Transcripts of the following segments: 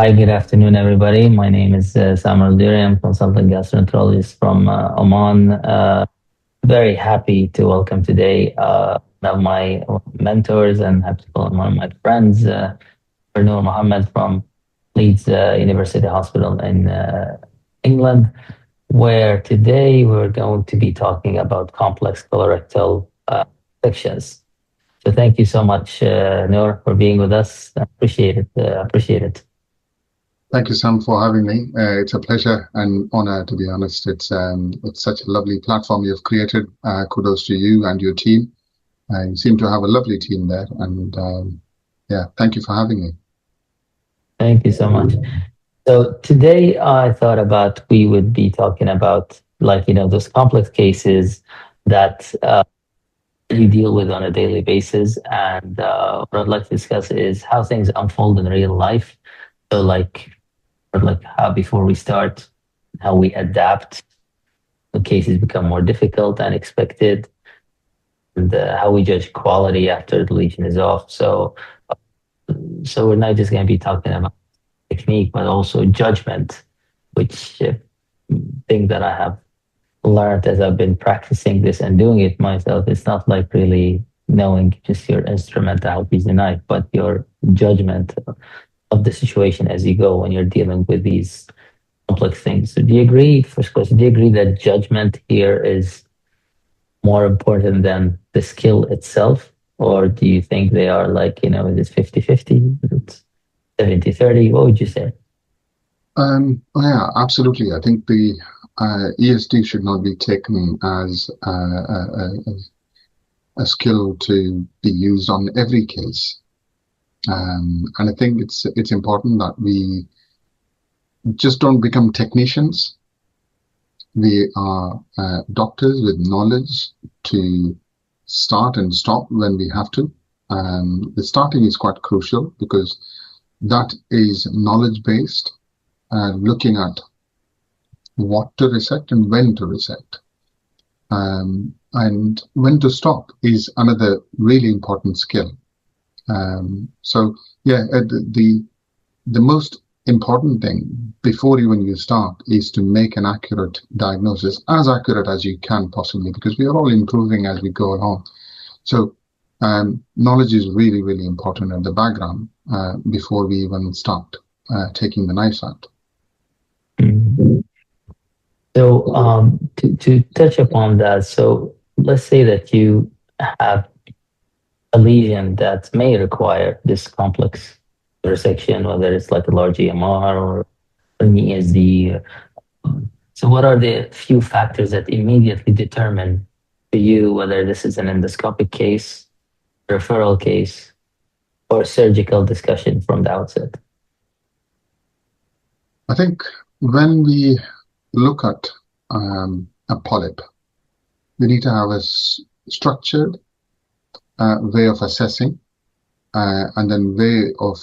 Hi, good afternoon, everybody. My name is Samar Aldiri. I'm consultant gastroenterologist from Oman. Very happy to welcome today one of my mentors and happy to call him one of my friends, Dr Noor Mohammed from Leeds University Hospital in England, where today we're going to be talking about complex colorectal sections. So thank you so much, Noor, for being with us. I appreciate it. Appreciate it. Thank you, Sam, for having me. It's a pleasure and honor, to be honest. It's such a lovely platform you've created. Kudos to you and your team. You seem to have a lovely team there, and yeah, thank you for having me. Thank you so much. So today I thought about we would be talking about those complex cases that you deal with on a daily basis, and what I'd like to discuss is how things unfold in real life. So like how before we start, how we adapt when cases become more difficult and expected, and how we judge quality after the lesion is off. So we're not just going to be talking about technique, but also judgment, which thing that I have learned as I've been practicing this and doing it myself. It's not like really knowing just your instrument, how to use the knife, but your judgment of the situation as you go when you're dealing with these complex things. So do you agree, first question, do you agree that judgment here is more important than the skill itself? Or do you think they are is it 50-50? It's 70-30? What would you say? Yeah, absolutely. I think the ESD should not be taken as a skill to be used on every case. And I think it's important that we just don't become technicians. We are doctors with knowledge to start and stop when we have to. The starting is quite crucial because that is knowledge-based, looking at what to resect and when to resect. And when to stop is another really important skill. So yeah, the most important thing before even you start is to make an accurate diagnosis, as accurate as you can possibly, because we are all improving as we go along. So knowledge is really, really important in the background before we even start taking the knives out. Mhm. So to touch upon that, so let's say that you have a lesion that may require this complex resection, whether it's like a large EMR or an ESD. So what are the few factors that immediately determine to you whether this is an endoscopic case, referral case, or surgical discussion from the outset? I think when we look at a polyp, we need to have a structured way of assessing and then way of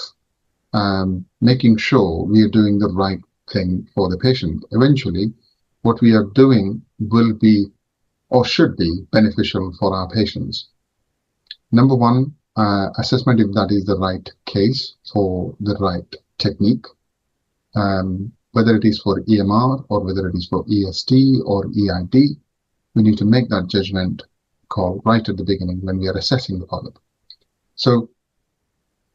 making sure we are doing the right thing for the patient. Eventually, what we are doing will be or should be beneficial for our patients. Number one, assessment if that is the right case for the right technique, whether it is for EMR or whether it is for ESD or EID. We need to make that judgment call right at the beginning when we are assessing the polyp. So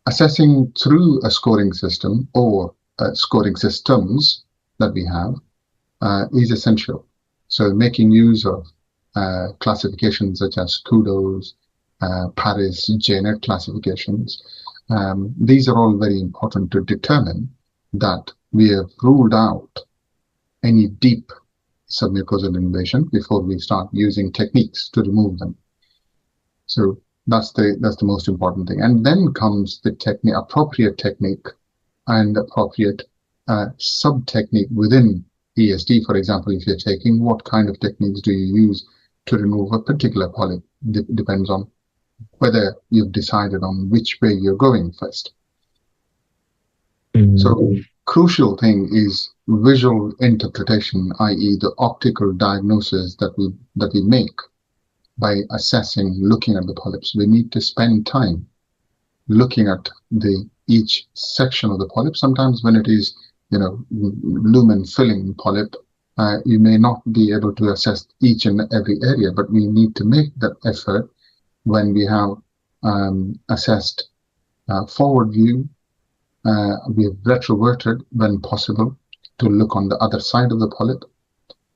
assessing through a scoring system or scoring systems that we have is essential. So making use of classifications such as Kudos, Paris, JNet classifications. These are all very important to determine that we have ruled out any deep submucosal invasion before we start using techniques to remove them. So that's the most important thing. And then comes the appropriate technique and appropriate sub-technique within ESD. For example, if you're taking, what kind of techniques do you use to remove a particular polyp? Depends on whether you've decided on which way you're going first. So crucial thing is visual interpretation, i.e. the optical diagnosis that we make by assessing, looking at the polyps. We need to spend time looking at the each section of the polyp. Sometimes when it is, lumen filling polyp, you may not be able to assess each and every area, but we need to make that effort when we have assessed forward view. We have retroverted when possible to look on the other side of the polyp,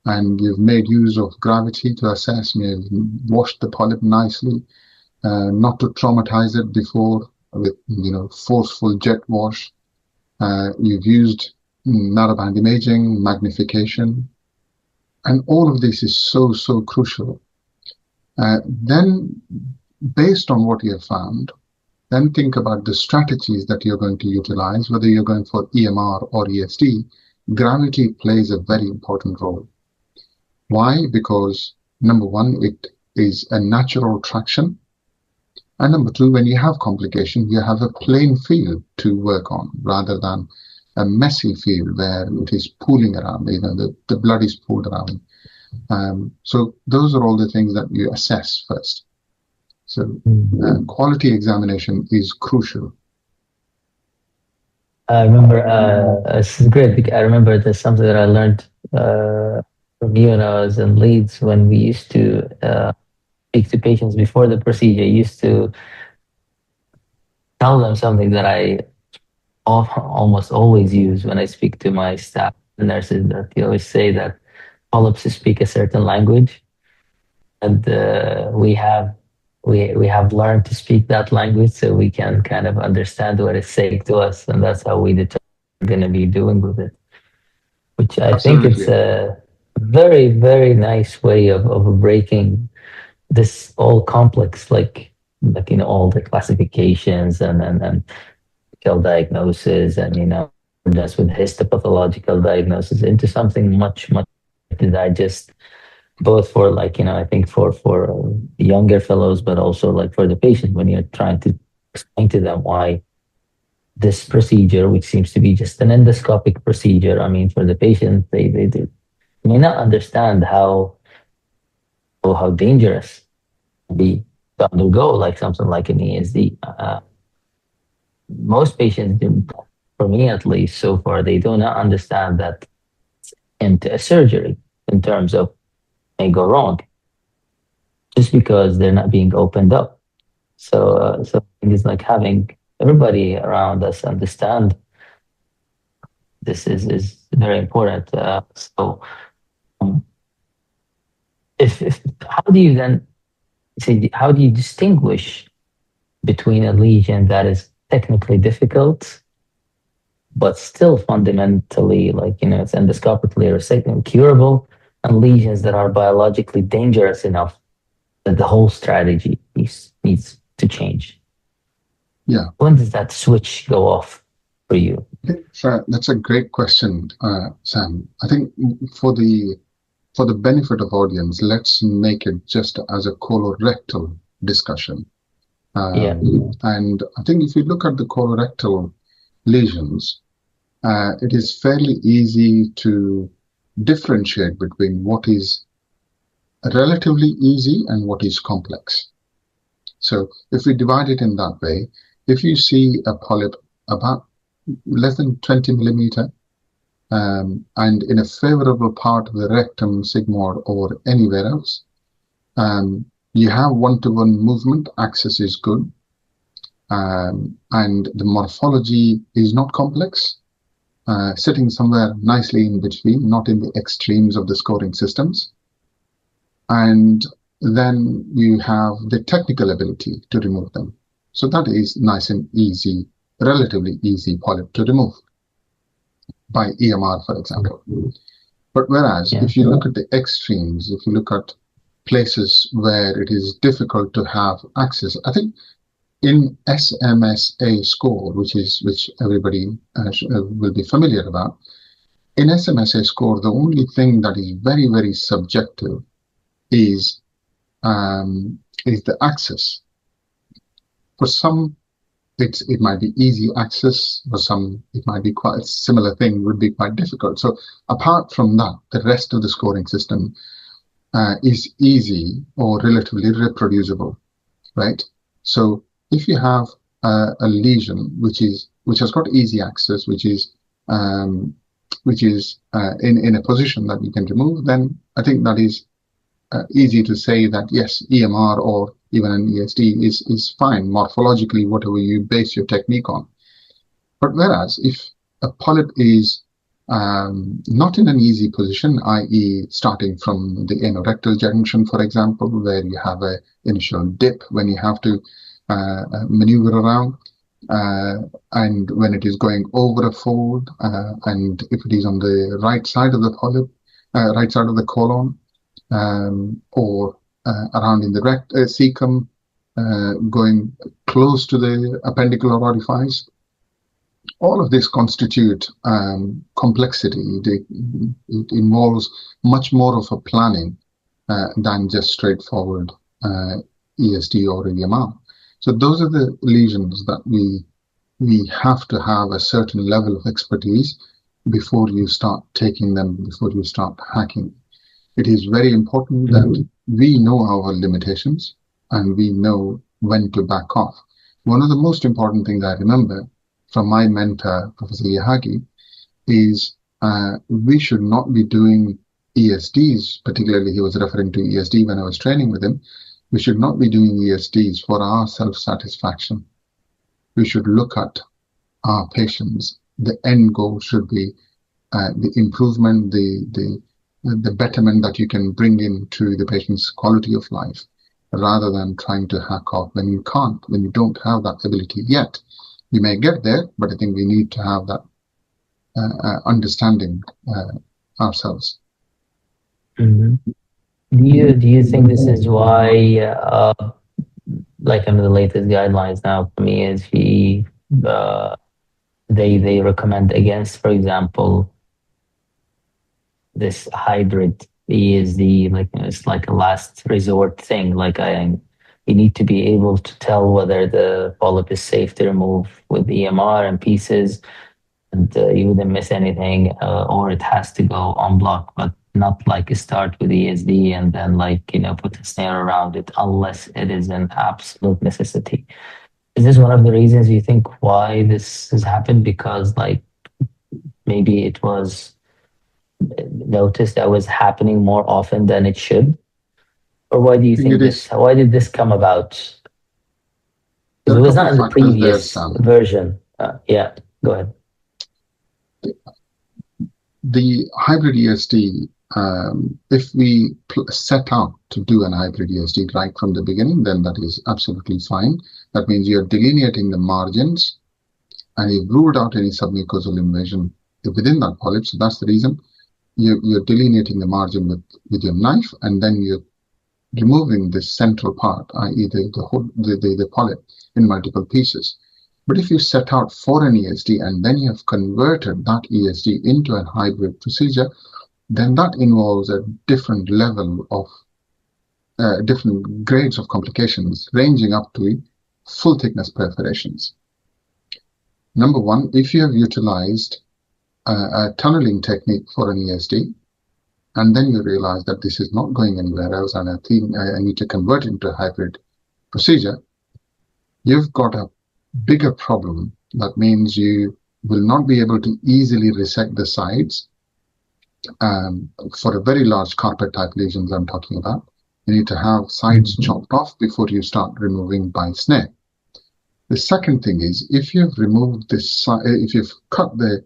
and we've made use of gravity to assess. We've washed the polyp nicely, not to traumatize it before with forceful jet wash. You've used narrowband imaging, magnification, and all of this is so crucial. Then, based on what you have found, then think about the strategies that you're going to utilize, whether you're going for EMR or ESD. Gravity plays a very important role. Why? Because number one, it is a natural traction. And number two, when you have complication, you have a plain field to work on rather than a messy field where it is pooling around, the blood is pooled around. So those are all the things that you assess first. So quality examination is crucial. I remember, this is great because I remember there's something that I learned from you when I was in Leeds when we used to speak to patients before the procedure. I used to tell them something that I almost always use when I speak to my staff and nurses, that you always say that polyps speak a certain language, and we have learned to speak that language so we can kind of understand what it's saying to us, and that's how we determine what we're going to be doing with it. Which I think it's Absolutely. a very nice way of breaking this all complex, like all the classifications and diagnosis, and just with histopathological diagnosis into something much to digest, both for I think for younger fellows, but also like for the patient when you're trying to explain to them why this procedure, which seems to be just an endoscopic procedure. I mean, for the patient, they may not understand how dangerous it be to undergo like something like an ESD. Most patients, for me at least so far, they do not understand that into a surgery in terms of may go wrong just because they're not being opened up. So I think it's like having everybody around us understand this is very important. So um, if how do you then say, how do you distinguish between a lesion that is technically difficult but still fundamentally, it's endoscopically resectable, curable, and lesions that are biologically dangerous enough that the whole strategy needs to change? Yeah. When does that switch go off for you? So that's a great question, Sam. I think for the benefit of audience, let's make it just as a colorectal discussion. Yeah. And I think if you look at the colorectal lesions, it is fairly easy to differentiate between what is relatively easy and what is complex. So if we divide it in that way, if you see a polyp about less than 20 millimeter, and in a favorable part of the rectum, sigmoid, or anywhere else, you have one-to-one movement, access is good, and the morphology is not complex, sitting somewhere nicely in between, not in the extremes of the scoring systems. And then you have the technical ability to remove them. So that is nice and easy, relatively easy polyp to remove by EMR, for example. But whereas if you look at the extremes, if you look at places where it is difficult to have access, I think in SMSA score, which everybody will be familiar about, in SMSA score, the only thing that is very subjective is the access. For some, it might be easy access. For some, it might be quite a similar thing, would be quite difficult. So apart from that, the rest of the scoring system is easy or relatively reproducible, right? So if you have a lesion which is which has got easy access, which is in a position that you can remove, then I think that is easy to say that yes, EMR or even an ESD is fine morphologically, whatever you base your technique on. But whereas if a polyp is not in an easy position, i.e. starting from the anorectal junction, for example, where you have an initial dip when you have to maneuver around, and when it is going over a fold, and if it is on the right side of the polyp, right side of the colon, or around in the cecum, going close to the appendicular orifice. All of this constitute complexity. It involves much more of a planning than just straightforward ESD or EMR. So those are the lesions that we have to have a certain level of expertise before you start taking them, before you start hacking. It is very important that we know our limitations and we know when to back off. One of the most important things I remember from my mentor, Professor Yahagi, is we should not be doing ESDs, particularly he was referring to ESD when I was training with him. We should not be doing ESDs for our self-satisfaction. We should look at our patients. The end goal should be the improvement, the betterment that you can bring into the patient's quality of life, rather than trying to hack off when you can't, when you don't have that ability yet. You may get there, but I think we need to have that understanding ourselves. Mm-hmm. Do you think this is why, like under the latest guidelines now for me, is they recommend against, for example, this hybrid ESD, like it's like a last resort thing. Like you need to be able to tell whether the polyp is safe to remove with EMR and pieces, and you wouldn't miss anything, or it has to go on block, but not like start with ESD and then put a snare around it unless it is an absolute necessity. Is this one of the reasons you think why this has happened? Because maybe it was noticed that was happening more often than it should? Or why do you think this? Why did this come about? Because it was not in the previous version. Yeah, go ahead. The hybrid ESD, if we set out to do an hybrid ESD right from the beginning, then that is absolutely fine. That means you're delineating the margins and you've ruled out any submucosal invasion within that polyp. So that's the reason you're delineating the margin with your knife, and then you're removing the central part, i.e. the polyp, in multiple pieces. But if you set out for an ESD and then you have converted that ESD into a hybrid procedure, then that involves a different level of different grades of complications, ranging up to full thickness perforations. Number one, if you have utilized a tunneling technique for an ESD, and then you realize that this is not going anywhere else, and I think I need to convert it into a hybrid procedure, you've got a bigger problem. That means you will not be able to easily resect the sides for a very large carpet type lesions I'm talking about. You need to have sides chopped off before you start removing by snare. The second thing is, if you've removed this, if you've cut the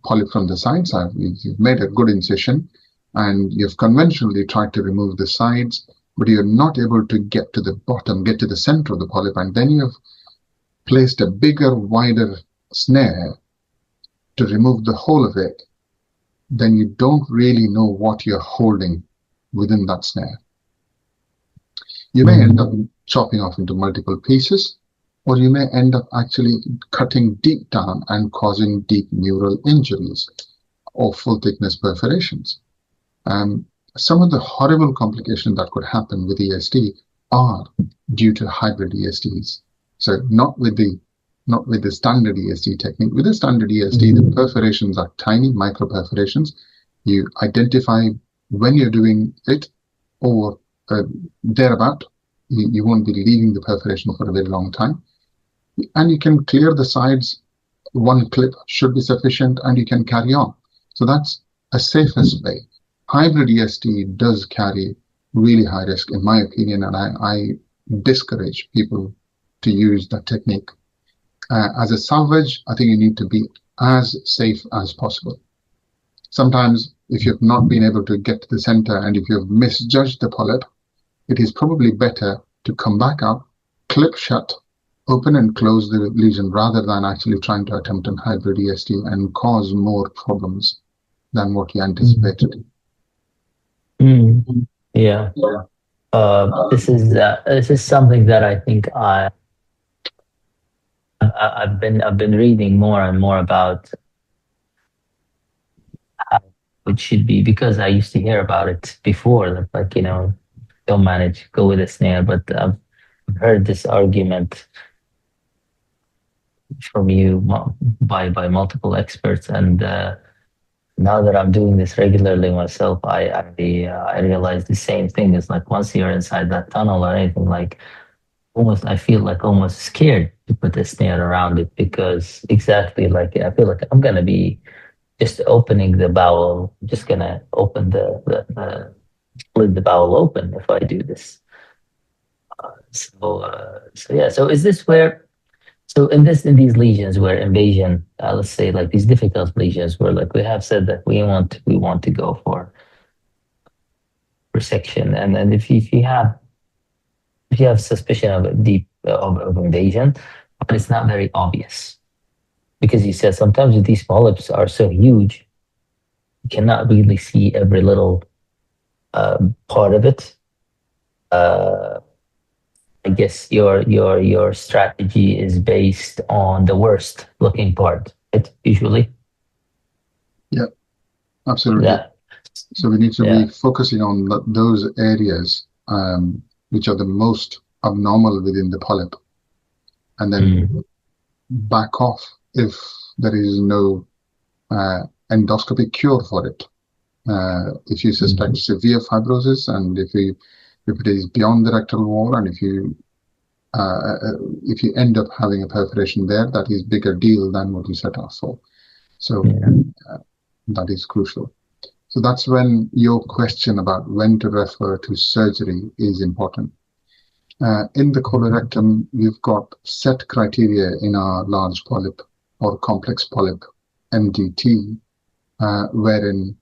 polyp from the sides, you've made a good incision, and you've conventionally tried to remove the sides, but you're not able to get to the bottom, get to the center of the polyp, and then you've placed a bigger, wider snare to remove the whole of it, then you don't really know what you're holding within that snare. You may end up chopping off into multiple pieces, or you may end up actually cutting deep down and causing deep mural injuries or full thickness perforations. Some of the horrible complications that could happen with ESD are due to hybrid ESDs. So not with the standard ESD technique. With the standard ESD, the perforations are tiny, micro perforations. You identify when you're doing it, or thereabout. You won't be leaving the perforation for a very long time. And you can clear the sides one clip should be sufficient and you can carry on. So that's a safest way. Hybrid ESD does carry really high risk, in my opinion, and I discourage people to use that technique. As a salvage, I think you need to be as safe as possible. Sometimes, if you've not been able to get to the center and if you've misjudged the polyp, it is probably better to come back up, clip shut, open and close the lesion rather than actually trying to attempt an hybrid ESD and cause more problems than what you anticipated. Mm. Yeah. This is something that I think I've been reading more and more about how it should be, because I used to hear about it before, that, like, don't manage, go with a snare. But I've heard this argument from you by multiple experts, and now that I'm doing this regularly myself, I realize the same thing. It's like once you're inside that tunnel or anything, like, almost I feel like almost scared to put a snare around it, because exactly, like, I feel like I'm gonna be just opening the bowel, just gonna open split the bowel open if I do this. So yeah. So is this where, so in these lesions where invasion, let's say like these difficult lesions where, like, we have said that we want to go for resection, and then if you have suspicion of a deep of invasion, but it's not very obvious, because you said sometimes these polyps are so huge you cannot really see every little part of it. Uh, I guess your strategy is based on the worst looking part. It usually Yeah, absolutely. that So we need to be yeah. focusing on those areas which are the most abnormal within the polyp, and then Mm, back off if there is no endoscopic cure for it. If you suspect mm, severe fibrosis, and if it is beyond the rectal wall, and if you end up having a perforation there, that is bigger deal than what you set off for. So yeah. that is crucial. So that's when your question about when to refer to surgery is important. In the colorectum, we've got set criteria in our large polyp or complex polyp, MDT, wherein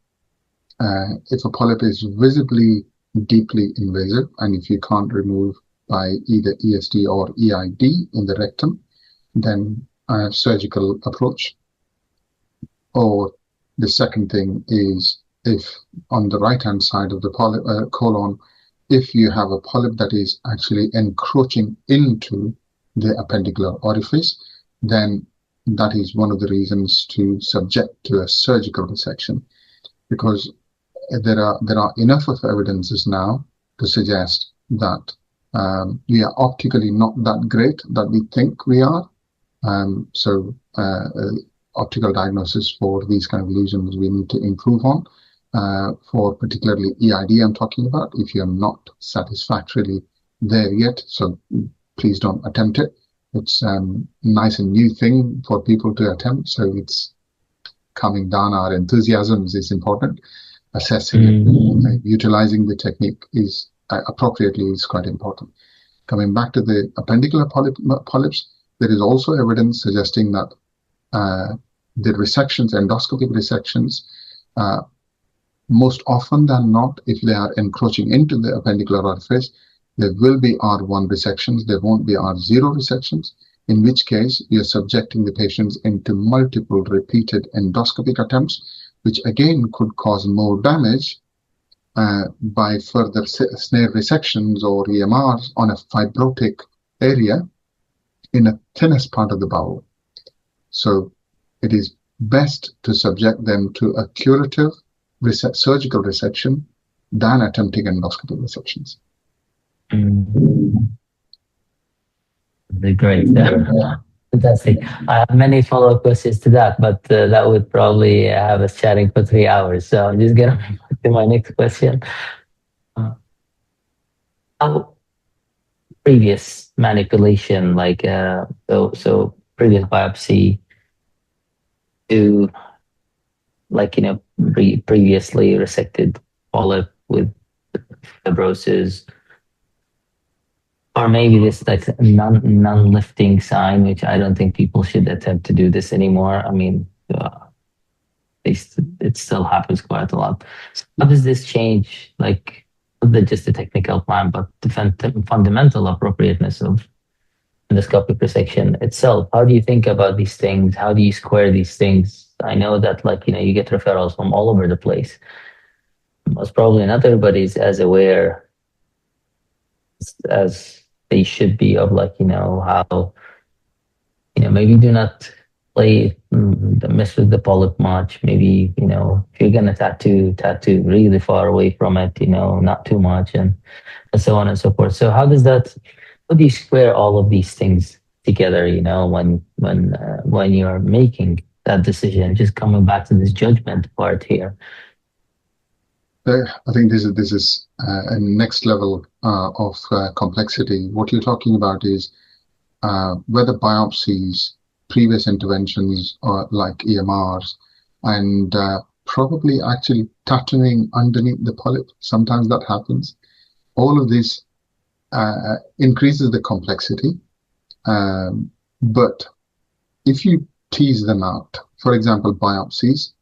if a polyp is visibly deeply invasive, and if you can't remove by either ESD or EID in the rectum, then a surgical approach. Or the second thing is, if on the right-hand side of the colon, if you have a polyp that is actually encroaching into the appendicular orifice, then that is one of the reasons to subject to a surgical resection, because there are enough of evidences now to suggest that we are optically not that great that we think we are. So optical diagnosis for these kind of lesions we need to improve on. For particularly EID, I'm talking about, if you're not satisfactorily there yet, so please don't attempt it. It's nice and new thing for people to attempt, so it's calming down our enthusiasms is important. Assessing it, utilizing the technique is appropriately is quite important. Coming back to the appendicular polyps, there is also evidence suggesting that the resections, endoscopic resections, most often than not, if they are encroaching into the appendicular orifice, there will be R1 resections, there won't be R0 resections, in which case you're subjecting the patients into multiple repeated endoscopic attempts, which again could cause more damage by further snare resections or EMRs on a fibrotic area in the thinnest part of the bowel. So it is best to subject them to a curative surgical resection than attempting endoscopic resections. Mm. Great. Fantastic. I have many follow-up questions to that, but that would probably have us chatting for 3 hours. So I'm just gonna move on to my next question. Uh, How previous manipulation, like, so previous biopsy, to previously resected polyp with fibrosis, or maybe this like non-lifting sign, which I don't think people should attempt to do this anymore. I mean, it still happens quite a lot. So how does this change, like, not just the technical plan, but the fundamental appropriateness of endoscopic resection itself? How do you think about these things? How do you square these things? I know that, like, you get referrals from all over the place. Most probably not everybody's as aware as they should be of, like, how, maybe do not play mess with the polyp much. Maybe, if you're gonna tattoo really far away from it, not too much, and so on and so forth. So how do you square all of these things together, when you're making that decision? Just coming back to this judgment part here. I think this is a next level of complexity. What you're talking about is whether biopsies, previous interventions like EMRs, and probably actually tattooing underneath the polyp. Sometimes that happens. All of this increases the complexity. But if you tease them out, for example, biopsies,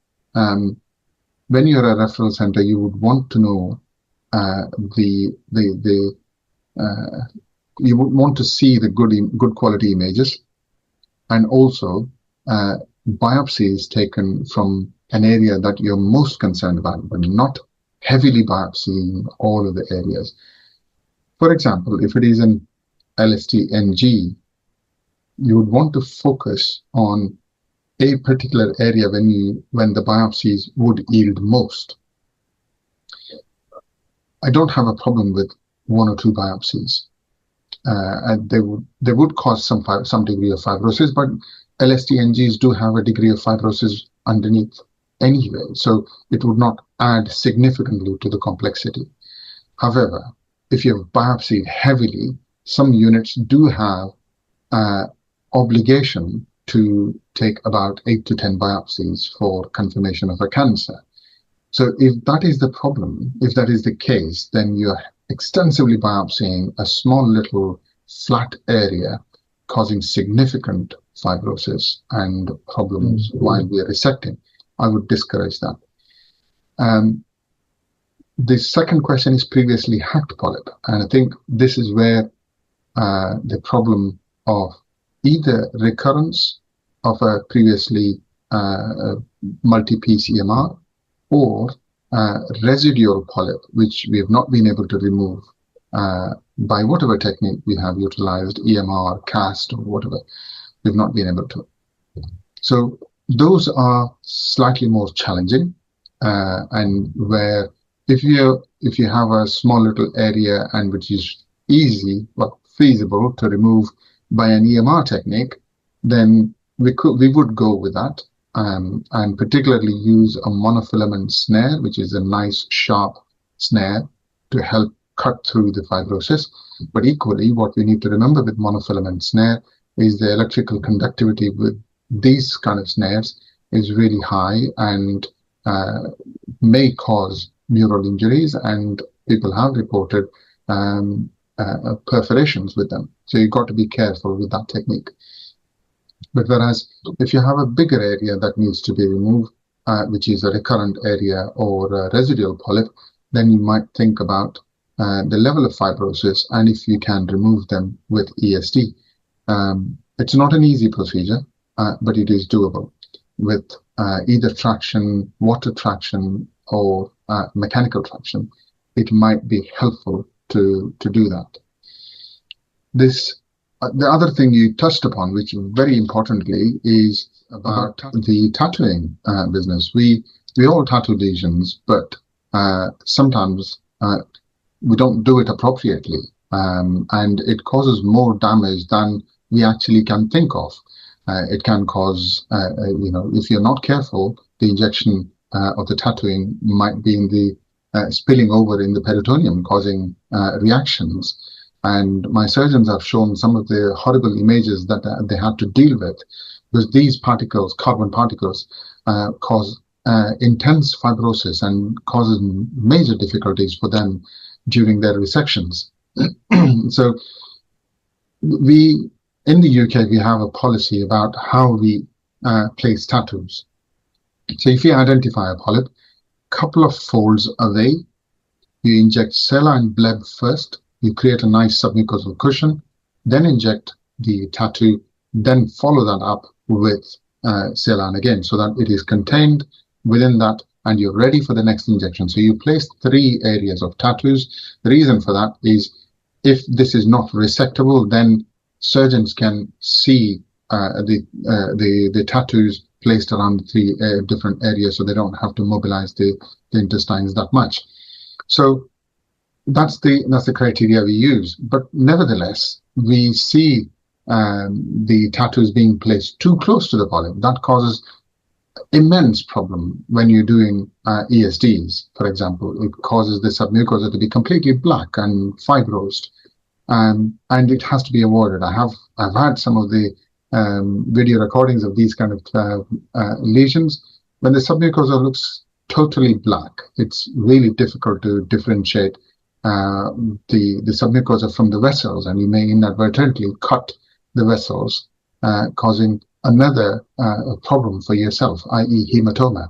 when you're a referral center, you would want to know you would want to see the good quality images, and also biopsies taken from an area that you're most concerned about, but not heavily biopsying all of the areas. For example, if it is an LSTNG, you would want to focus on a particular area when the biopsies would yield most. I don't have a problem with one or two biopsies. And they would cause some degree of fibrosis, but LSTNGs do have a degree of fibrosis underneath anyway, so it would not add significantly to the complexity. However, if you have biopsied heavily, some units do have obligation to take about 8 to 10 biopsies for confirmation of a cancer. So if that is the problem, if that is the case, then you're extensively biopsying a small little flat area, causing significant fibrosis and problems while we are resecting. I would discourage that. The second question is previously hacked polyp, and I think this is where the problem of either recurrence of a previously multi-piece EMR or residual polyp, which we have not been able to remove by whatever technique we have utilized, EMR, cast, or whatever, we've not been able to. So those are slightly more challenging, and where if you have a small little area and which is easy but feasible to remove by an EMR technique, then we would go with that, and particularly use a monofilament snare, which is a nice sharp snare to help cut through the fibrosis. But equally, what we need to remember with monofilament snare is the electrical conductivity with these kind of snares is really high and may cause mural injuries, and people have reported perforations with them. So you've got to be careful with that technique. But whereas if you have a bigger area that needs to be removed, which is a recurrent area or a residual polyp, then you might think about the level of fibrosis and if you can remove them with ESD. It's not an easy procedure, but it is doable with either traction, water traction, or mechanical traction. It might be helpful to do that. The other thing you touched upon, which very importantly, is about the tattooing business. We all tattoo lesions, but sometimes we don't do it appropriately, and it causes more damage than we actually can think of. It can cause, if you're not careful, the injection of the tattooing might be in the spilling over in the peritoneum, causing reactions. And my surgeons have shown some of the horrible images that they had to deal with because these particles, carbon particles, cause intense fibrosis and causes major difficulties for them during their resections. So we, in the UK, we have a policy about how we place tattoos. So if you identify a polyp, couple of folds away, you inject saline bleb first, you create a nice submucosal cushion, then inject the tattoo, then follow that up with saline again, so that it is contained within that and you're ready for the next injection. So you place 3 areas of tattoos. The reason for that is if this is not resectable, then surgeons can see the tattoos placed around the 3 different areas, so they don't have to mobilize the intestines that much. So that's the criteria we use. But nevertheless, we see the tattoos being placed too close to the polyp. That causes immense problem when you're doing ESDs, for example. It causes the submucosa to be completely black and fibrosed, and it has to be avoided. I've had some of the video recordings of these kind of lesions. When the submucosa looks totally black, it's really difficult to differentiate the submucosa from the vessels, and you may inadvertently cut the vessels, causing another problem for yourself, i.e. hematoma.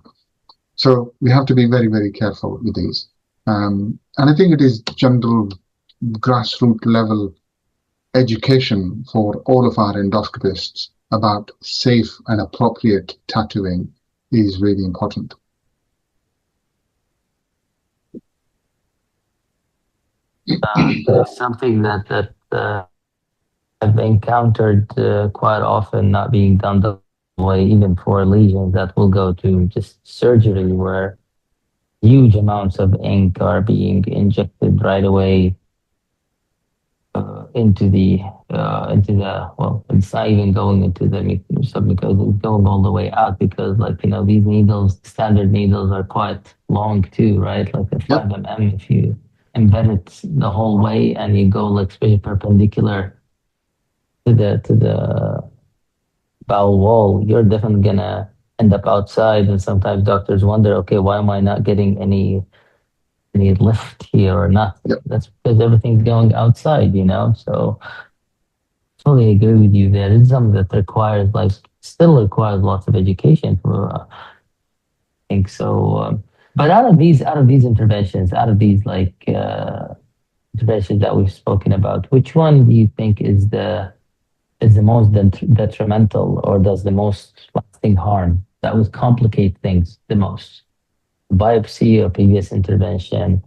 So we have to be very, very careful with these. And I think it is general grassroots level education for all of our endoscopists about safe and appropriate tattooing is really important. Something that I've encountered quite often, not being done the way, even for lesions that will go to just surgery, where huge amounts of ink are being injected right away into the well, it's not even going into the submucosa, it's going all the way out, because, like, these needles, standard needles, are quite long too, right? Like a 5 mm, if you embed it the whole way and you go, like, straight perpendicular to the bowel wall, you're definitely gonna end up outside. And sometimes doctors wonder, okay, why am I not getting any lift here or not? That's because everything's going outside, So totally agree with you there. It's something that requires, like, still requires lots of education for, I think so. But out of these interventions, out of these, like, interventions that we've spoken about, which one do you think is the most detrimental, or does the most lasting harm, that would complicate things the most? Biopsy or previous intervention?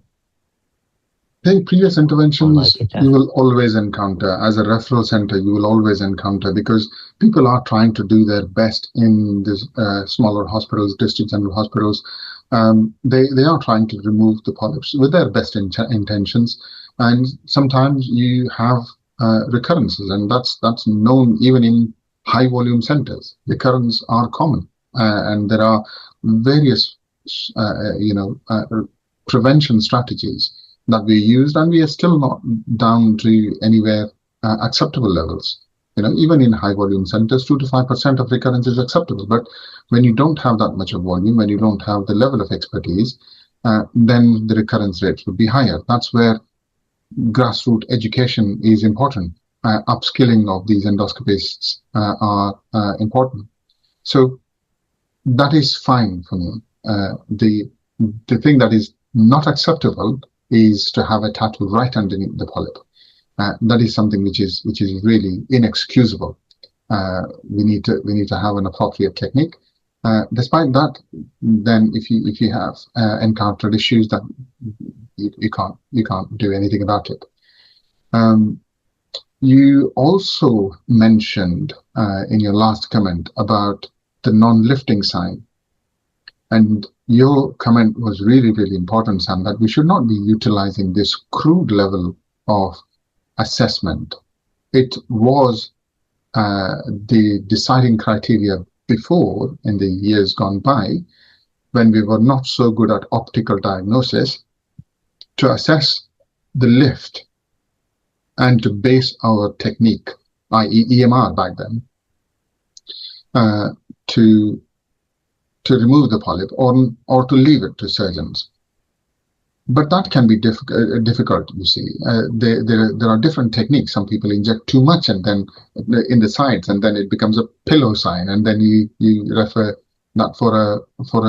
I think previous interventions you will always encounter. As a referral center, you will always encounter, because people are trying to do their best in these smaller hospitals, district general hospitals. They are trying to remove the polyps with their best intentions, and sometimes you have recurrences, and that's known even in high volume centers. Recurrences are common, and there are various prevention strategies that we used, and we are still not down to anywhere acceptable levels. Even in high volume centers, 2 to 5% of recurrence is acceptable. But when you don't have that much of volume, when you don't have the level of expertise, then the recurrence rates would be higher. That's where grassroots education is important. Upskilling of these endoscopists are important. So that is fine for me. The thing that is not acceptable is to have a tattoo right underneath the polyp. That is something which is really inexcusable. We need to have an appropriate technique. Despite that, then if you have encountered issues, that you can't do anything about it. You also mentioned in your last comment about the non-lifting sign. And your comment was really, really important, Sam, that we should not be utilizing this crude level of assessment. It was the deciding criteria before, in the years gone by, when we were not so good at optical diagnosis, to assess the lift and to base our technique, i.e. EMR back then. to remove the polyp or to leave it to surgeons. But that can be difficult, you see. There are different techniques. Some people inject too much and then in the sides, and then it becomes a pillow sign, and then you refer that for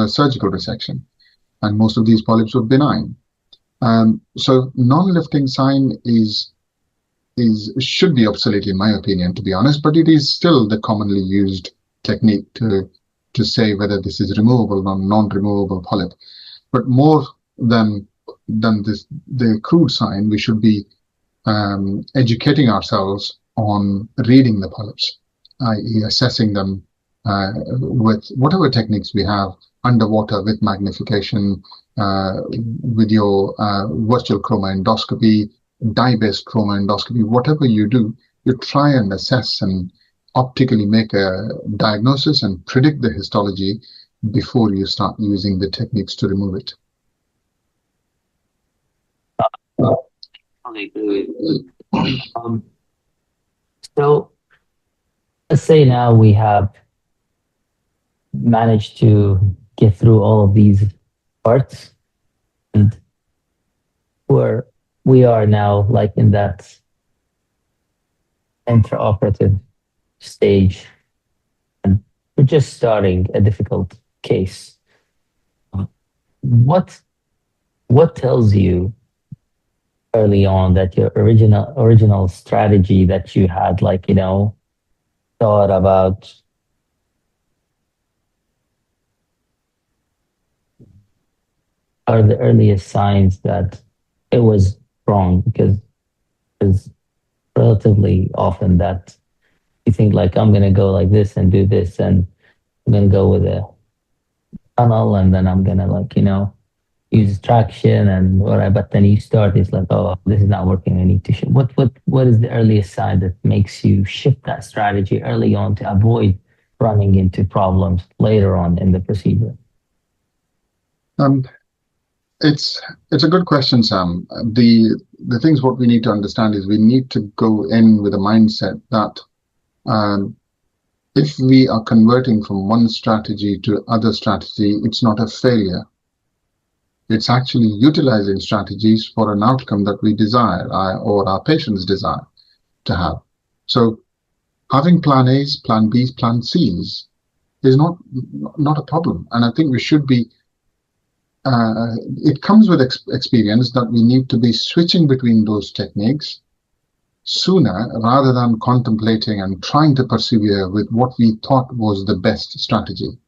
a surgical resection. And most of these polyps were benign. So non-lifting sign should be obsolete in my opinion, to be honest, but it is still the commonly used technique to say whether this is removable or non-removable polyp. But more than the crude sign, we should be educating ourselves on reading the polyps, i.e. assessing them with whatever techniques we have, underwater with magnification, with your virtual chroma endoscopy, dye-based chroma endoscopy, whatever you do, you try and assess and optically make a diagnosis and predict the histology before you start using the techniques to remove it. So let's say now we have managed to get through all of these parts, and we are now like in that intraoperative stage, and we're just starting a difficult case. What tells you early on that your original strategy that you had, like, thought about, are the earliest signs that it was wrong? Because it's relatively often that you think like, I'm going to go like this and do this, and I'm going to go with a tunnel, and then I'm going to, like, use traction and whatever. But then you start, it's like, oh, this is not working. I need to shift. What is the earliest sign that makes you shift that strategy early on to avoid running into problems later on in the procedure? It's a good question, Sam. The things what we need to understand is we need to go in with a mindset that if we are converting from one strategy to other strategy, it's not a failure. It's actually utilizing strategies for an outcome that we desire or our patients desire to have. So having plan A's, plan B's, plan C's is not a problem. And I think we should be, it comes with experience that we need to be switching between those techniques sooner rather than contemplating and trying to persevere with what we thought was the best strategy.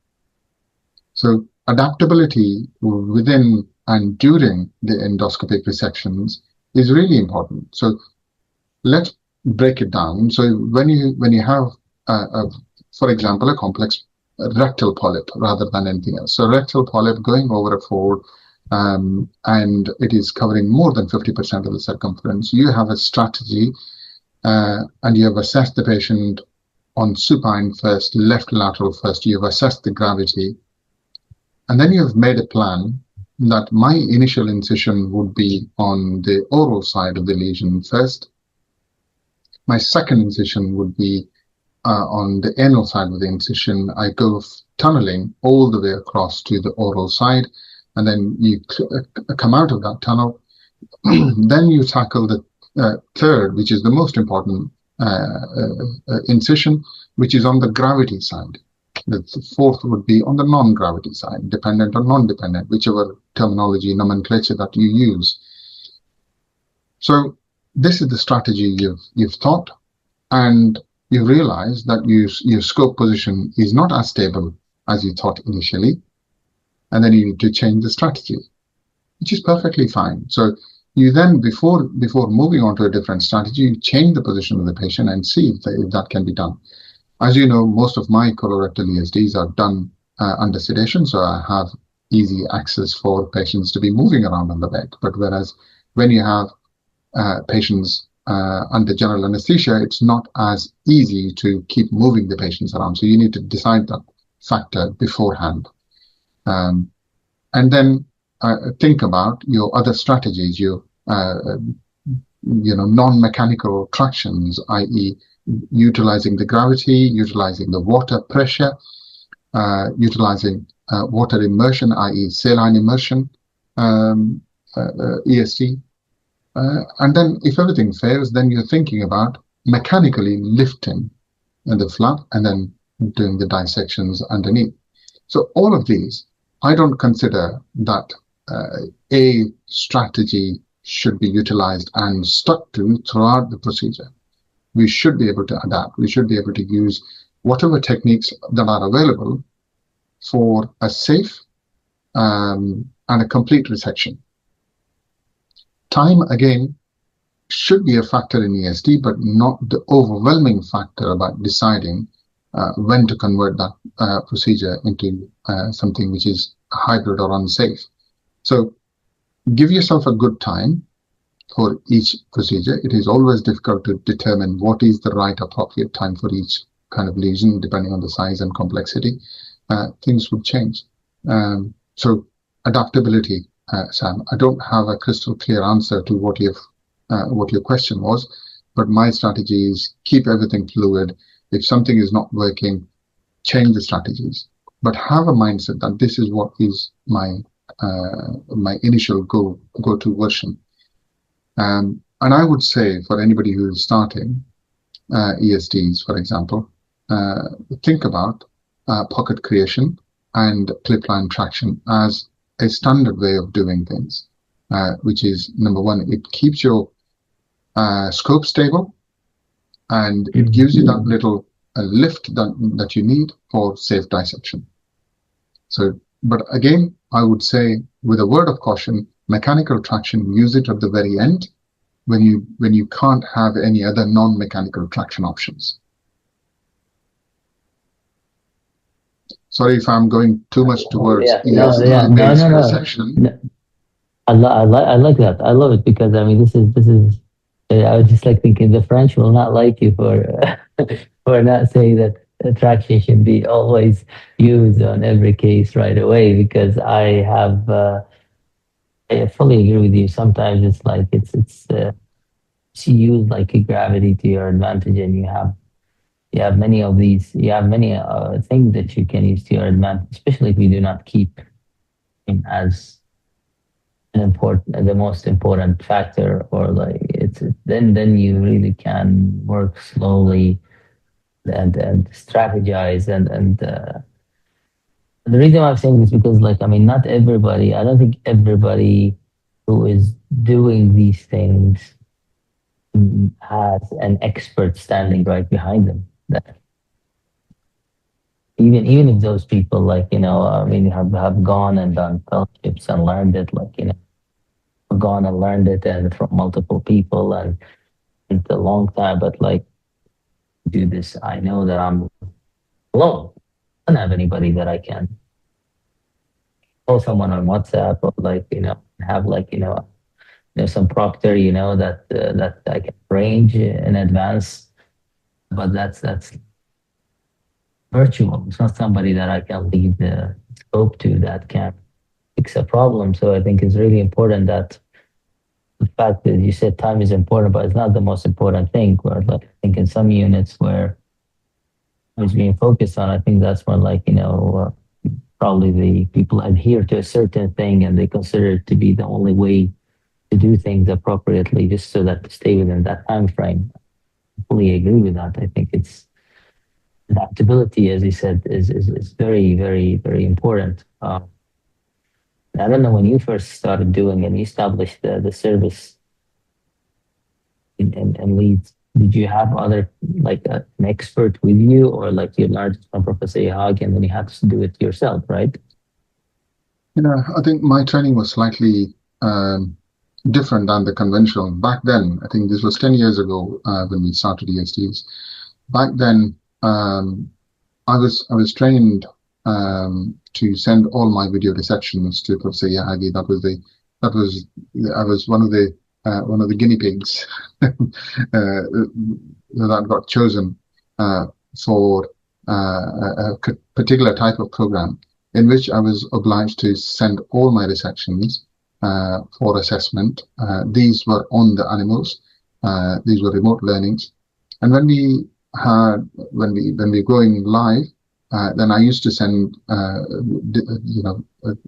So adaptability within and during the endoscopic resections is really important. So let's break it down. So when you have, for example, a complex rectal polyp rather than anything else. So rectal polyp going over a fold, and it is covering more than 50% of the circumference. You have a strategy, and you have assessed the patient on supine first, left lateral first. You have assessed the gravity, and then you have made a plan that my initial incision would be on the oral side of the lesion first. My second incision would be on the anal side of the incision. I go tunneling all the way across to the oral side, and then you come out of that tunnel. Then you tackle the third, which is the most important incision, which is on the gravity side. The fourth would be on the non-gravity side, dependent or non-dependent, whichever terminology, nomenclature that you use. So this is the strategy you've thought, and you realize that your scope position is not as stable as you thought initially, and then you need to change the strategy, which is perfectly fine. So you then, before moving on to a different strategy, you change the position of the patient and see if that can be done. As you know, most of my colorectal ESDs are done under sedation, so I have easy access for patients to be moving around on the bed. But whereas when you have patients under general anesthesia, it's not as easy to keep moving the patients around. So you need to decide that factor beforehand. And then think about your other strategies, your non-mechanical tractions, i.e. utilizing the gravity, utilizing the water pressure, utilizing water immersion, i.e. saline immersion, ESD. And then if everything fails, then you're thinking about mechanically lifting the flap and then doing the dissections underneath. So all of these, I don't consider that a strategy should be utilized and stuck to throughout the procedure. We should be able to adapt. We should be able to use whatever techniques that are available for a safe and a complete resection. Time, again, should be a factor in ESD, but not the overwhelming factor about deciding when to convert that procedure into something which is hybrid or unsafe. So give yourself a good time for each procedure. It is always difficult to determine what is the right appropriate time for each kind of lesion, depending on the size and complexity. Things would change. So adaptability, Sam. I don't have a crystal clear answer to what your question was, but my strategy is keep everything fluid. If something is not working, change the strategies, but have a mindset that this is what is my initial go-to version. And I would say for anybody who is starting ESDs, for example, think about pocket creation and clip line traction as a standard way of doing things, which is, number one, it keeps your scope stable, and it gives you that little lift that you need for safe dissection. So, but again, I would say, with a word of caution, mechanical traction, use it at the very end when you can't have any other non-mechanical traction options. Sorry if I'm going too much towards ESD-based resection. No. I like that. I love it because I mean this is. I was just like thinking the French will not like you for for not saying that traction should be always used on every case right away, because I fully agree with you. Sometimes it's like it's you use like a gravity to your advantage, and you have many of these. You have many things that you can use to your advantage, especially if you do not keep him as the most important factor, or like then you really can work slowly and strategize and the reason why I'm saying this, because like I mean not everybody, I don't think everybody who is doing these things has an expert standing right behind them. That even if those people, like, I mean, have gone and done fellowships and learned it, like, gone and learned it and from multiple people, and it's a long time, but like do this, I know that I'm alone. I don't have anybody that I can call someone on WhatsApp, or like, have like, some proctor, that I can arrange in advance, but that's virtual. It's not somebody that I can leave the scope to that can fix a problem. So I think it's really important that the fact that you said time is important, but it's not the most important thing. Where like I think in some units where it's being focused on, I think that's when like probably the people adhere to a certain thing and they consider it to be the only way to do things appropriately, just so that to stay within that time frame. I fully agree with that. I think it's adaptability, as you said, is very, very, very important. I don't know, when you first started doing and you established the service in Leeds, did you have other, like an expert with you, or like you learned from Professor Yahag and then you had to do it yourself, right? I think my training was slightly different than the conventional. Back then, I think this was 10 years ago when we started ESDs. Back then, I was trained to send all my video dissections to Professor Yahagi. I was one of the guinea pigs that got chosen for a particular type of program, in which I was obliged to send all my dissections for assessment. These were on the animals. These were remote learnings. And when we had when we going live, then I used to send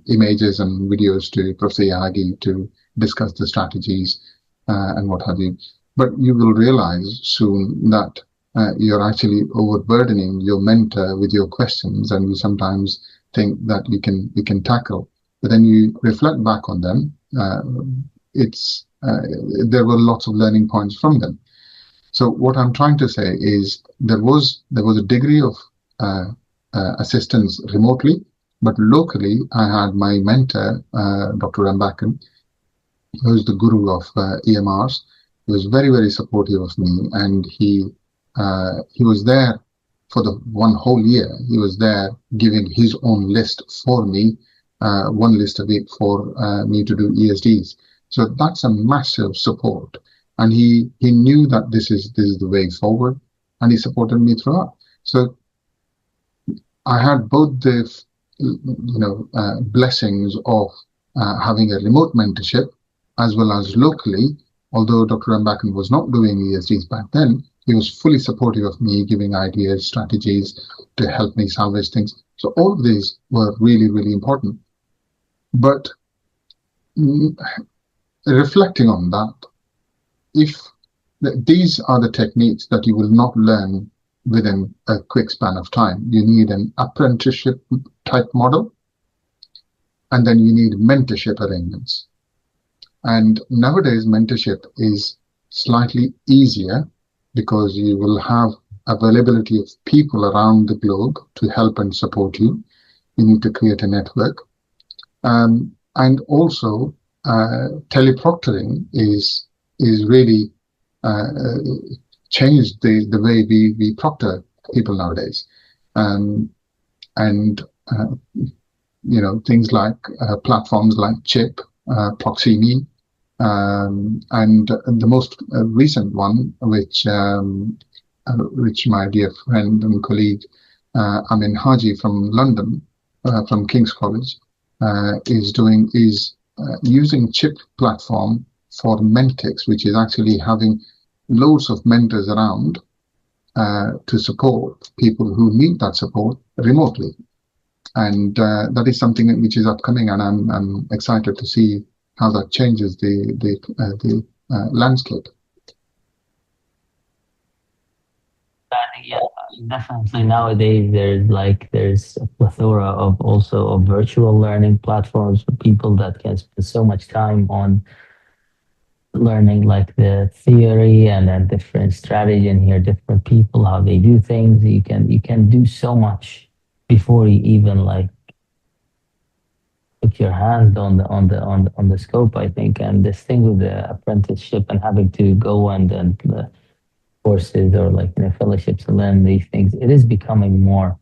images and videos to Professor Yagi to discuss the strategies and what have you. But you will realize soon that you're actually overburdening your mentor with your questions, and you sometimes think that you can tackle. But then you reflect back on them. It's there were lots of learning points from them. So what I'm trying to say is there was a degree of assistance remotely, but locally I had my mentor, Dr. Rambakan, who's the guru of EMRs. He was very supportive of me, and he was there for the one whole year. He was there giving his own list for me, one list a week for me to do ESDs. So that's a massive support, and he knew that this is the way forward, and he supported me throughout. So I had both the blessings of having a remote mentorship as well as locally. Although Dr. Rambakan was not doing ESDs back then, he was fully supportive of me, giving ideas, strategies to help me salvage things. So all of these were really important. But mm, reflecting on that, if these are the techniques that you will not learn within a quick span of time, you need an apprenticeship type model, and then you need mentorship arrangements. And nowadays, mentorship is slightly easier because you will have availability of people around the globe to help and support you. You need to create a network. And also, teleproctoring is really uh, changed the way we proctor people nowadays. Um, and things like platforms like Chip, Proximi, and the most recent one, which my dear friend and colleague Amin Haji from London, from King's College, is using Chip platform for Mentix, which is actually having loads of mentors around to support people who need that support remotely. And that is something which is upcoming, and I'm excited to see how that changes the landscape. Yeah, definitely. Nowadays, there's a plethora of also of virtual learning platforms for people that can spend so much time on learning like the theory and then different strategy and hear different people how they do things. You can do so much before you even like put your hand on the scope, I think. And this thing with the apprenticeship and having to go and courses or like fellowships to learn these things, it is becoming more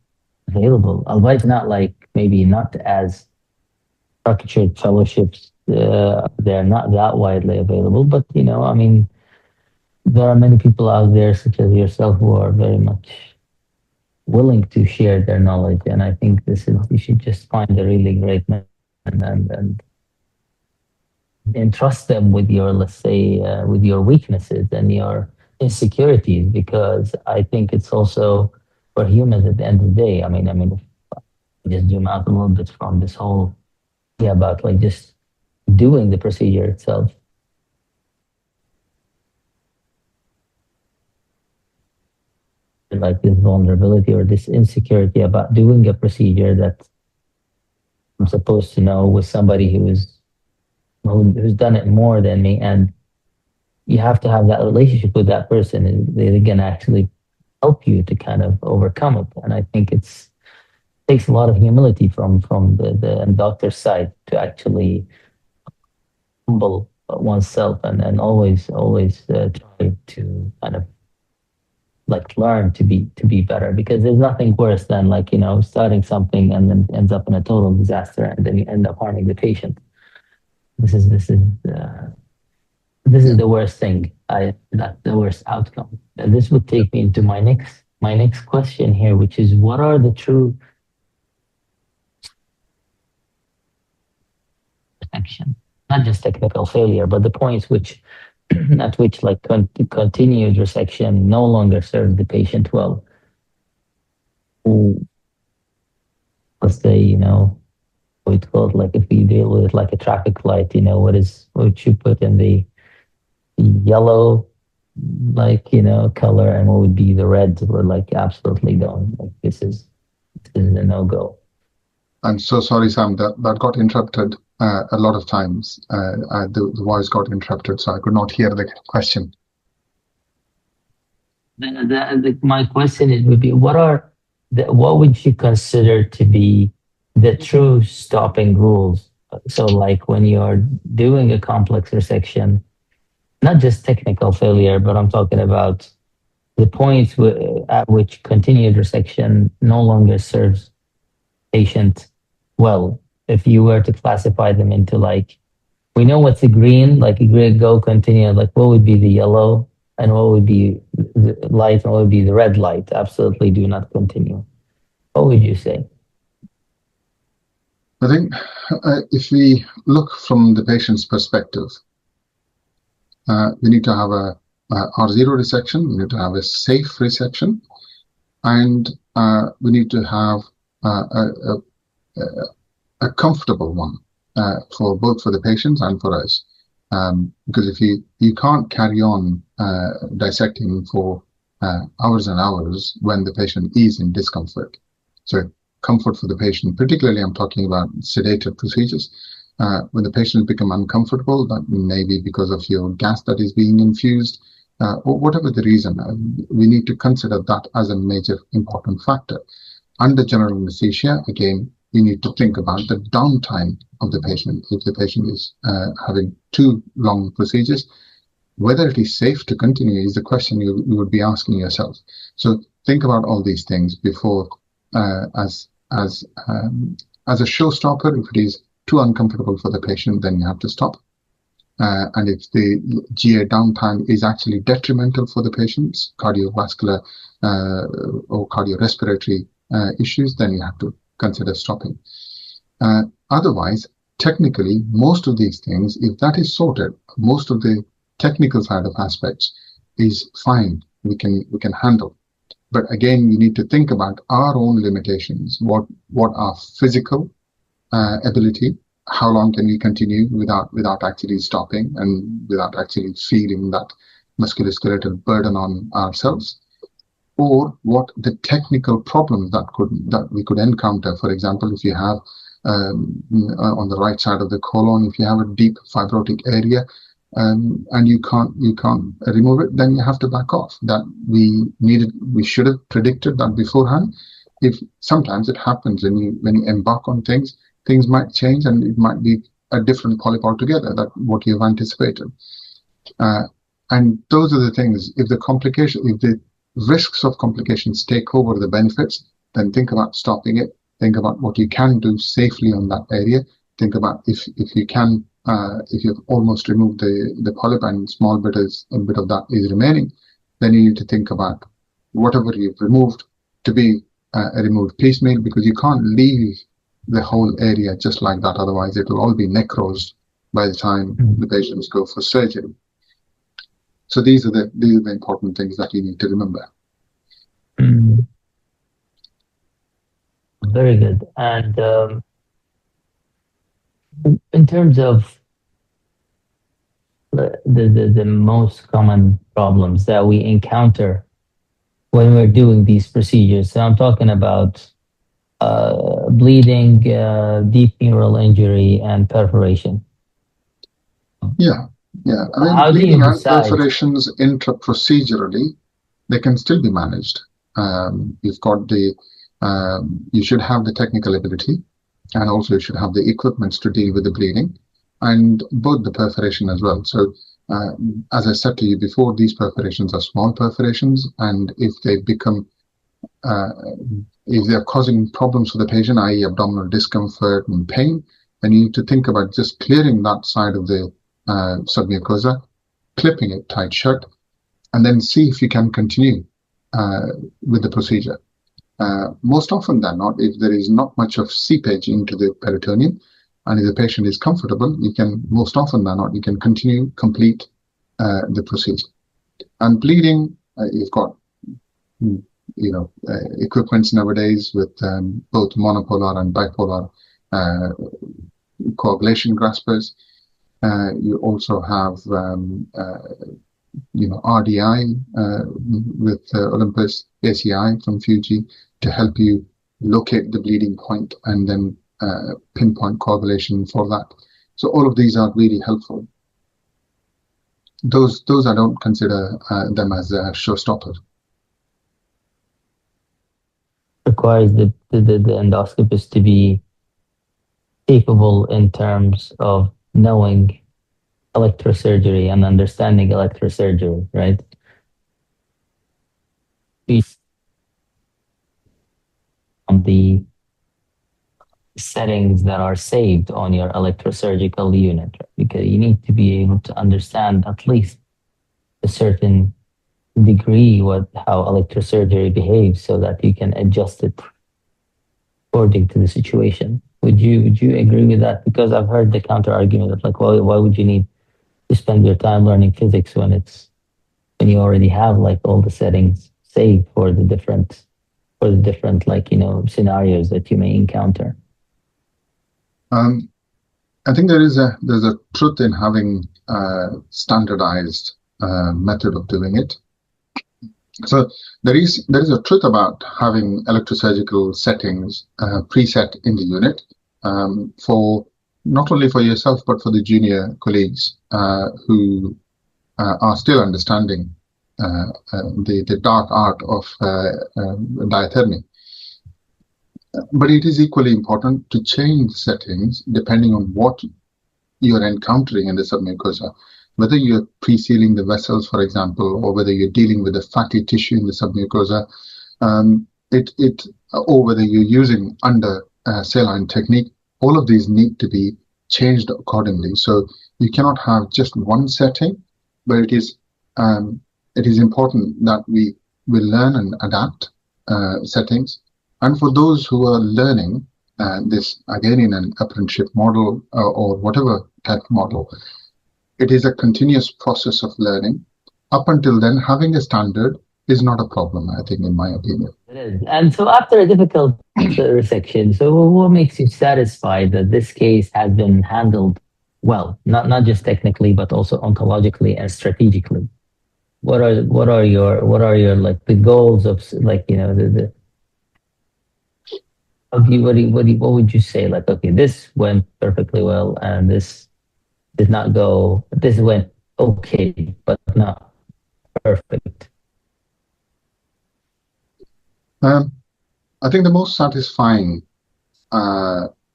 available, albeit not like maybe not as structured fellowships. They're not that widely available, but I mean, there are many people out there, such as yourself, who are very much willing to share their knowledge. And I think this is you should just find a really great mentor and trust them with your, let's say, with your weaknesses and your insecurities, because I think it's also for humans at the end of the day. I mean, if I just zoom out a little bit from this whole idea about like just doing the procedure itself, like this vulnerability or this insecurity about doing a procedure that I'm supposed to know with somebody who's done it more than me, and you have to have that relationship with that person, and they're gonna actually help you to kind of overcome it. And I think takes a lot of humility from the doctor's side to actually humble oneself and always try to kind of like learn to be better, because there's nothing worse than like starting something and then ends up in a total disaster and then you end up harming the patient. This is uh, this is Yeah. the worst thing. That's the worst outcome. And this would take me into my next question here, which is what are the true protection, not just technical failure, but the points which at which like continued resection no longer served the patient well. Ooh, let's say, we call it like if we deal with like a traffic light, what would you put in the yellow, like, color, and what would be the red? We're like absolutely going, like this is a no-go. I'm so sorry, Sam, that got interrupted a lot of times. The voice got interrupted, so I could not hear the question. My question would be, what would you consider to be the true stopping rules? So, like when you're doing a complex resection, not just technical failure, but I'm talking about the point at which continued resection no longer serves patient well. If you were to classify them into like, we know what's the green, like a green go continue, like what would be the yellow and what would be the light and what would be the red light? Absolutely do not continue. What would you say? I think if we look from the patient's perspective, we need to have a R0 resection, we need to have a safe resection, and we need to have a comfortable one for both for the patients and for us. Because if you can't carry on dissecting for hours and hours when the patient is in discomfort. So comfort for the patient, particularly I'm talking about sedated procedures. When the patient become uncomfortable, that may be because of your gas that is being infused, or whatever the reason, we need to consider that as a major important factor. Under general anesthesia, again, we need to think about the downtime of the patient. If the patient is having too long procedures, whether it is safe to continue is the question you would be asking yourself. So think about all these things before, as a showstopper. If it is too uncomfortable for the patient, then you have to stop. And if the GA downtime is actually detrimental for the patient's cardiovascular or cardiorespiratory issues, then you have to consider stopping. Otherwise, technically, most of these things, if that is sorted, most of the technical side of aspects is fine. We can handle. But again, we need to think about our own limitations. What are physical ability? How long can we continue without actually stopping and without actually feeling that musculoskeletal burden on ourselves? Or what the technical problems that we could encounter. For example, if you have on the right side of the colon, if you have a deep fibrotic area and you can't remove it, then you have to back off. That we should have predicted that beforehand. If sometimes it happens when you embark on things might change and it might be a different polyp altogether than what you've anticipated. And those are the things. If the risks of complications take over the benefits, then think about stopping it. Think about what you can do safely on that area. Think about if you can, if you've almost removed the polyp and a bit of that is remaining, then you need to think about whatever you've removed to be removed piecemeal, because you can't leave the whole area just like that. Otherwise, it will all be necrosed by the time the patients go for surgery. So these are the important things that you need to remember. Very good. And in terms of the most common problems that we encounter when we're doing these procedures, so I'm talking about bleeding, deep mural injury, and perforation. Yeah. I mean, How do bleeding you and decide? perforations intra-procedurally, they can still be managed. You've got you should have the technical ability, and also you should have the equipments to deal with the bleeding, and both the perforation as well. So, as I said to you before, these perforations are small perforations, and if they become if they're causing problems for the patient, i.e. abdominal discomfort and pain, then you need to think about just clearing that side of the submucosa, clipping it tight shut, and then see if you can continue with the procedure. Most often than not, if there is not much of seepage into the peritoneum, and if the patient is comfortable, you can, most often than not, you can complete the procedure. And bleeding, you've got equipments nowadays with both monopolar and bipolar coagulation graspers. You also have RDI with Olympus, ACI from Fuji to help you locate the bleeding point and then pinpoint coagulation for that. So all of these are really helpful. Those I don't consider them as a showstopper. Requires the endoscopist to be capable in terms of knowing electrosurgery and understanding electrosurgery, right? On the settings that are saved on your electrosurgical unit, right? Because you need to be able to understand at least a certain degree how electrosurgery behaves so that you can adjust it according to the situation. Would you agree with that? Because I've heard the counter argument of like, well, why would you need to spend your time learning physics when you already have like all the settings saved for the different like scenarios that you may encounter? I think there's a truth in having a standardized method of doing it. So there is a truth about having electrosurgical settings preset in the unit for not only for yourself but for the junior colleagues who are still understanding the dark art of diathermy. But it is equally important to change settings depending on what you're encountering in the submucosa, whether you're pre-sealing the vessels, for example, or whether you're dealing with the fatty tissue in the submucosa, or whether you're using under saline technique. All of these need to be changed accordingly. So you cannot have just one setting, but it is important that we will learn and adapt settings. And for those who are learning this, again, in an apprenticeship model or whatever type of model, it is a continuous process of learning. Up until then, having a standard is not a problem, I think, in my opinion. It is. And so after a difficult resection, so what makes you satisfied that this case has been handled well, not just technically, but also oncologically and strategically? What are your like the goals of like the what would you say, like, okay, this went perfectly well and this did not go, this went okay but not perfect? I think the most satisfying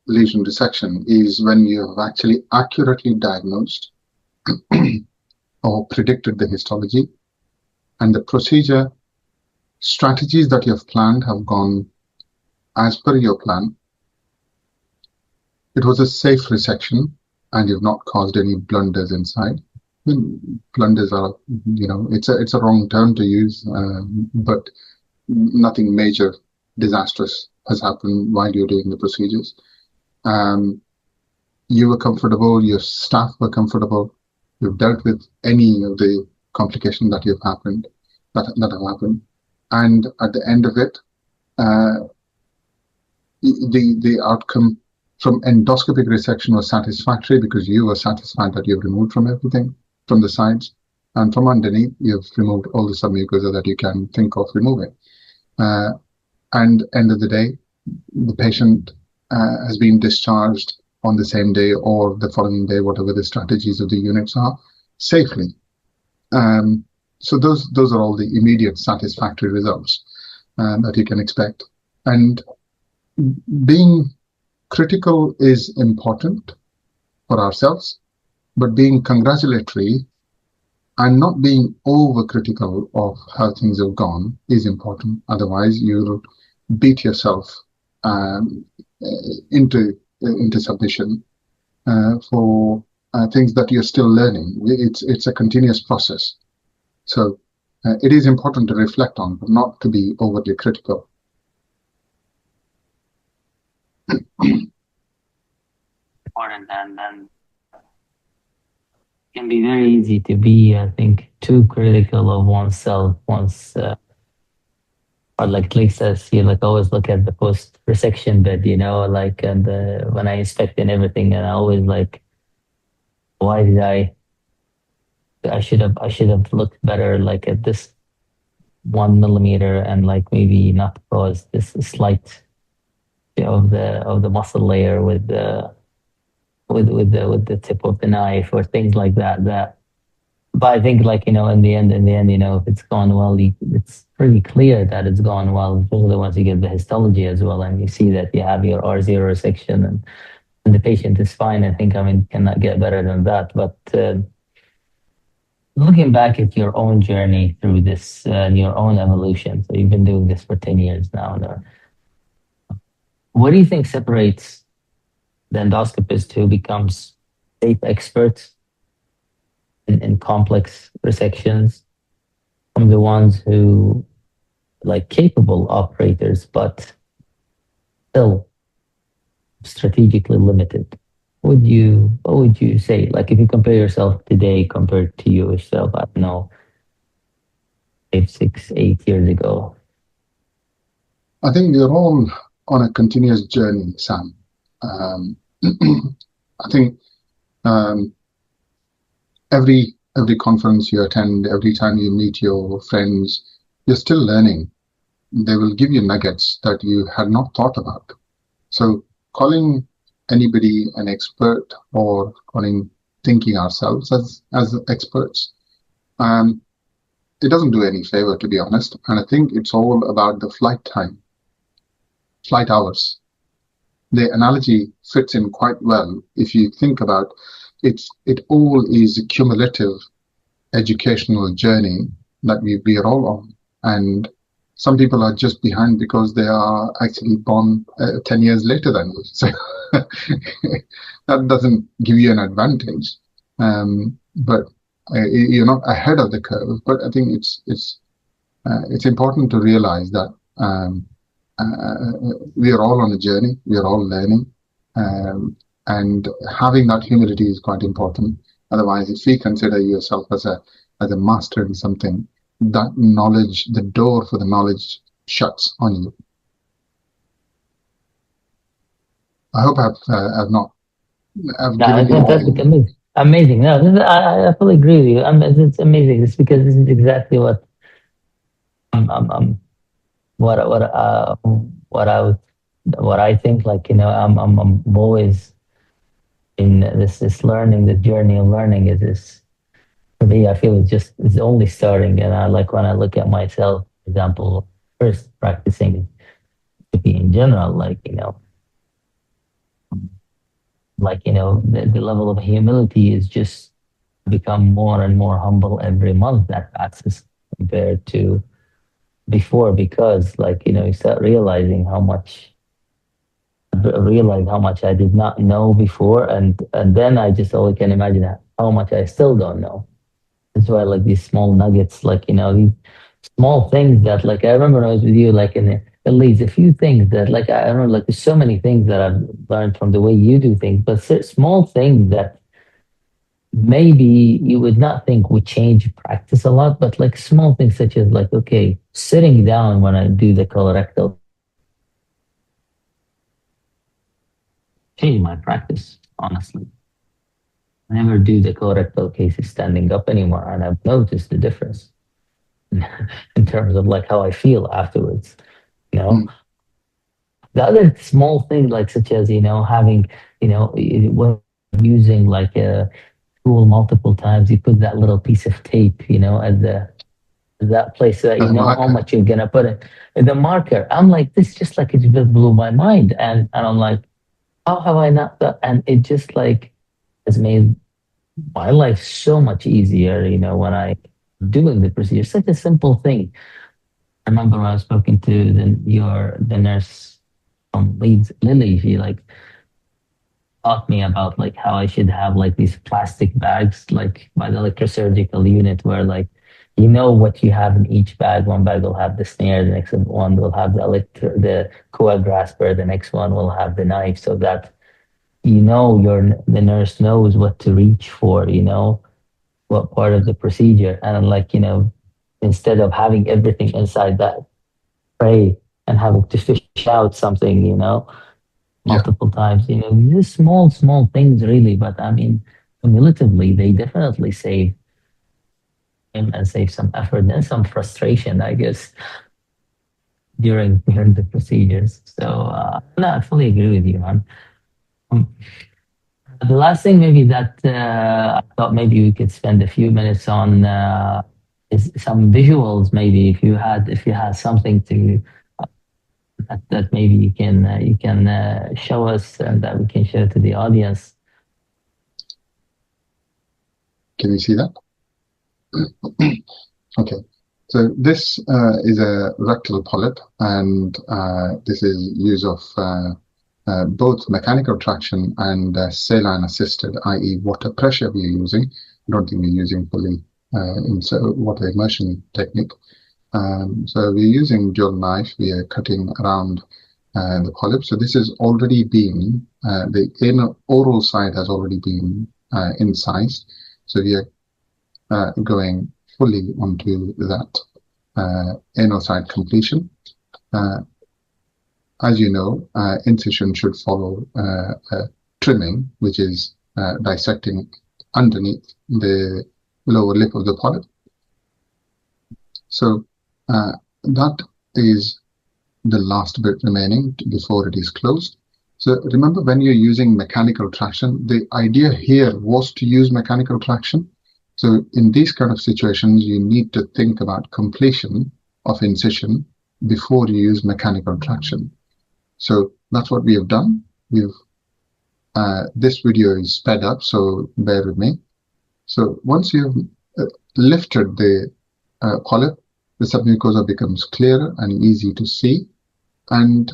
lesion resection is when you have actually accurately diagnosed or predicted the histology, and the procedure strategies that you have planned have gone as per your plan. It was a safe resection and you've not caused any blunders inside. I mean, blunders are, it's a wrong term to use, but nothing major disastrous has happened while you're doing the procedures. You were comfortable, your staff were comfortable, you've dealt with any of the complications that have happened, and at the end of it, the outcome from endoscopic resection was satisfactory because you were satisfied that you've removed from everything, from the sides, and from underneath, you've removed all the submucosa that you can think of removing. And end of the day, the patient has been discharged on the same day or the following day, whatever the strategies of the units are, safely. So those are all the immediate satisfactory results that you can expect. And being critical is important for ourselves, but being congratulatory and not being overcritical of how things have gone is important. Otherwise, you'll beat yourself into submission for things that you're still learning. It's a continuous process. So it is important to reflect on, but not to be overly critical. Important, and can be very easy to be, I think, too critical of oneself once, or like says, you like always look at the post resection bed, like, and when I inspect and everything, and I always like, why did I should have looked better, like at this 1 millimeter, and like maybe not cause this slight of the muscle layer with the tip of the knife or things like that. But I think, like, in the end, if it's gone well, it's pretty clear that it's gone well, especially once you get the histology as well, and you see that you have your R0 section, and the patient is fine. I think, I mean, cannot get better than that. But looking back at your own journey through this, your own evolution, so you've been doing this for 10 years now. What do you think separates the endoscopist who becomes safe experts in complex resections from the ones who like capable operators, but still strategically limited? What would you say? Like, if you compare yourself today compared to yourself, I don't know, 5, 6, 8 years ago. I think we're all on a continuous journey, Sam. Um, I think um, every conference you attend, every time you meet your friends, you're still learning. They will give you nuggets that you had not thought about. So calling anybody an expert or calling thinking ourselves as experts, um, it doesn't do any favor, to be honest. And I think it's all about the flight time, flight hours. The analogy fits in quite well if you think about it all is a cumulative educational journey that we are all on. And some people are just behind because they are actually born 10 years later than you. So that doesn't give you an advantage. But you're not ahead of the curve. But I think it's important to realize that we are all on a journey. We are all learning, and having that humility is quite important. Otherwise, if you consider yourself as a master in something, that knowledge, the door for the knowledge, shuts on you. I hope I've not I've No, given it's you. fantastic, amazing, amazing. No, I fully agree with you. It's amazing. It's because this is exactly I'm what I would what I think. Like, I'm always in this learning, the journey of learning is this. For me, I feel it's only starting, and I like when I look at myself, for example, first practicing in general, the level of humility is just become more and more humble every month that passes compared to before, because you start realizing how much I did not know before, and then I just only can imagine how much I still don't know. That's why, like, these small nuggets, these small things that, like, I remember when I was with you, like, at least a few things that, like, I don't know, like, there's so many things that I've learned from the way you do things, but small things that maybe you would not think would change practice a lot, but like small things such as, like, okay, sitting down when I do the colorectal change my practice, honestly. I never do the colorectal cases standing up anymore, and I've noticed the difference in terms of like how I feel afterwards. You know, Mm, the other small things, like such as having, when using like a tool multiple times, you put that little piece of tape, at that place so that as you a know how marker. much you're gonna put it. And the marker, I'm like, this just like it just blew my mind, and I'm like, how have I not done? And it just like has made my life so much easier. When I doing the procedure, such a simple thing. I remember when I was speaking to the nurse from Leeds, Lily. She like taught me about like how I should have like these plastic bags like by the electrosurgical unit, where like what you have in each bag. One bag will have the snare, the next one will have the coag grasper, the next one will have the knife, so that the nurse knows what to reach for. what part of the procedure, and like, instead of having everything inside that tray and having to fish out something, Yeah, multiple times, these small things really, but I mean, cumulatively, they definitely save time and save some effort and some frustration, I guess, during the procedures. So no, I fully agree with you, man. Um, the last thing maybe that I thought maybe we could spend a few minutes on is some visuals. Maybe if you had something to that maybe you can show us and that we can share to the audience. can you see that? Okay, so this is a rectal polyp, and this is use of both mechanical traction and saline assisted, i.e. water pressure we are using. I don't think we're using fully water immersion technique. So we're using dual knife. We are cutting around the polyp. So this has already been, the inner oral side has already been incised. So we are going fully onto that anal side completion. Uh, as you know, incision should follow trimming, which is dissecting underneath the lower lip of the polyp. So that is the last bit remaining before it is closed. So remember, when you're using mechanical traction, the idea here was to use mechanical traction. So in these kind of situations, you need to think about completion of incision before you use mechanical traction. So that's what we have done. This video is sped up, so bear with me. So once you've lifted the polyp, the submucosa becomes clearer and easy to see. And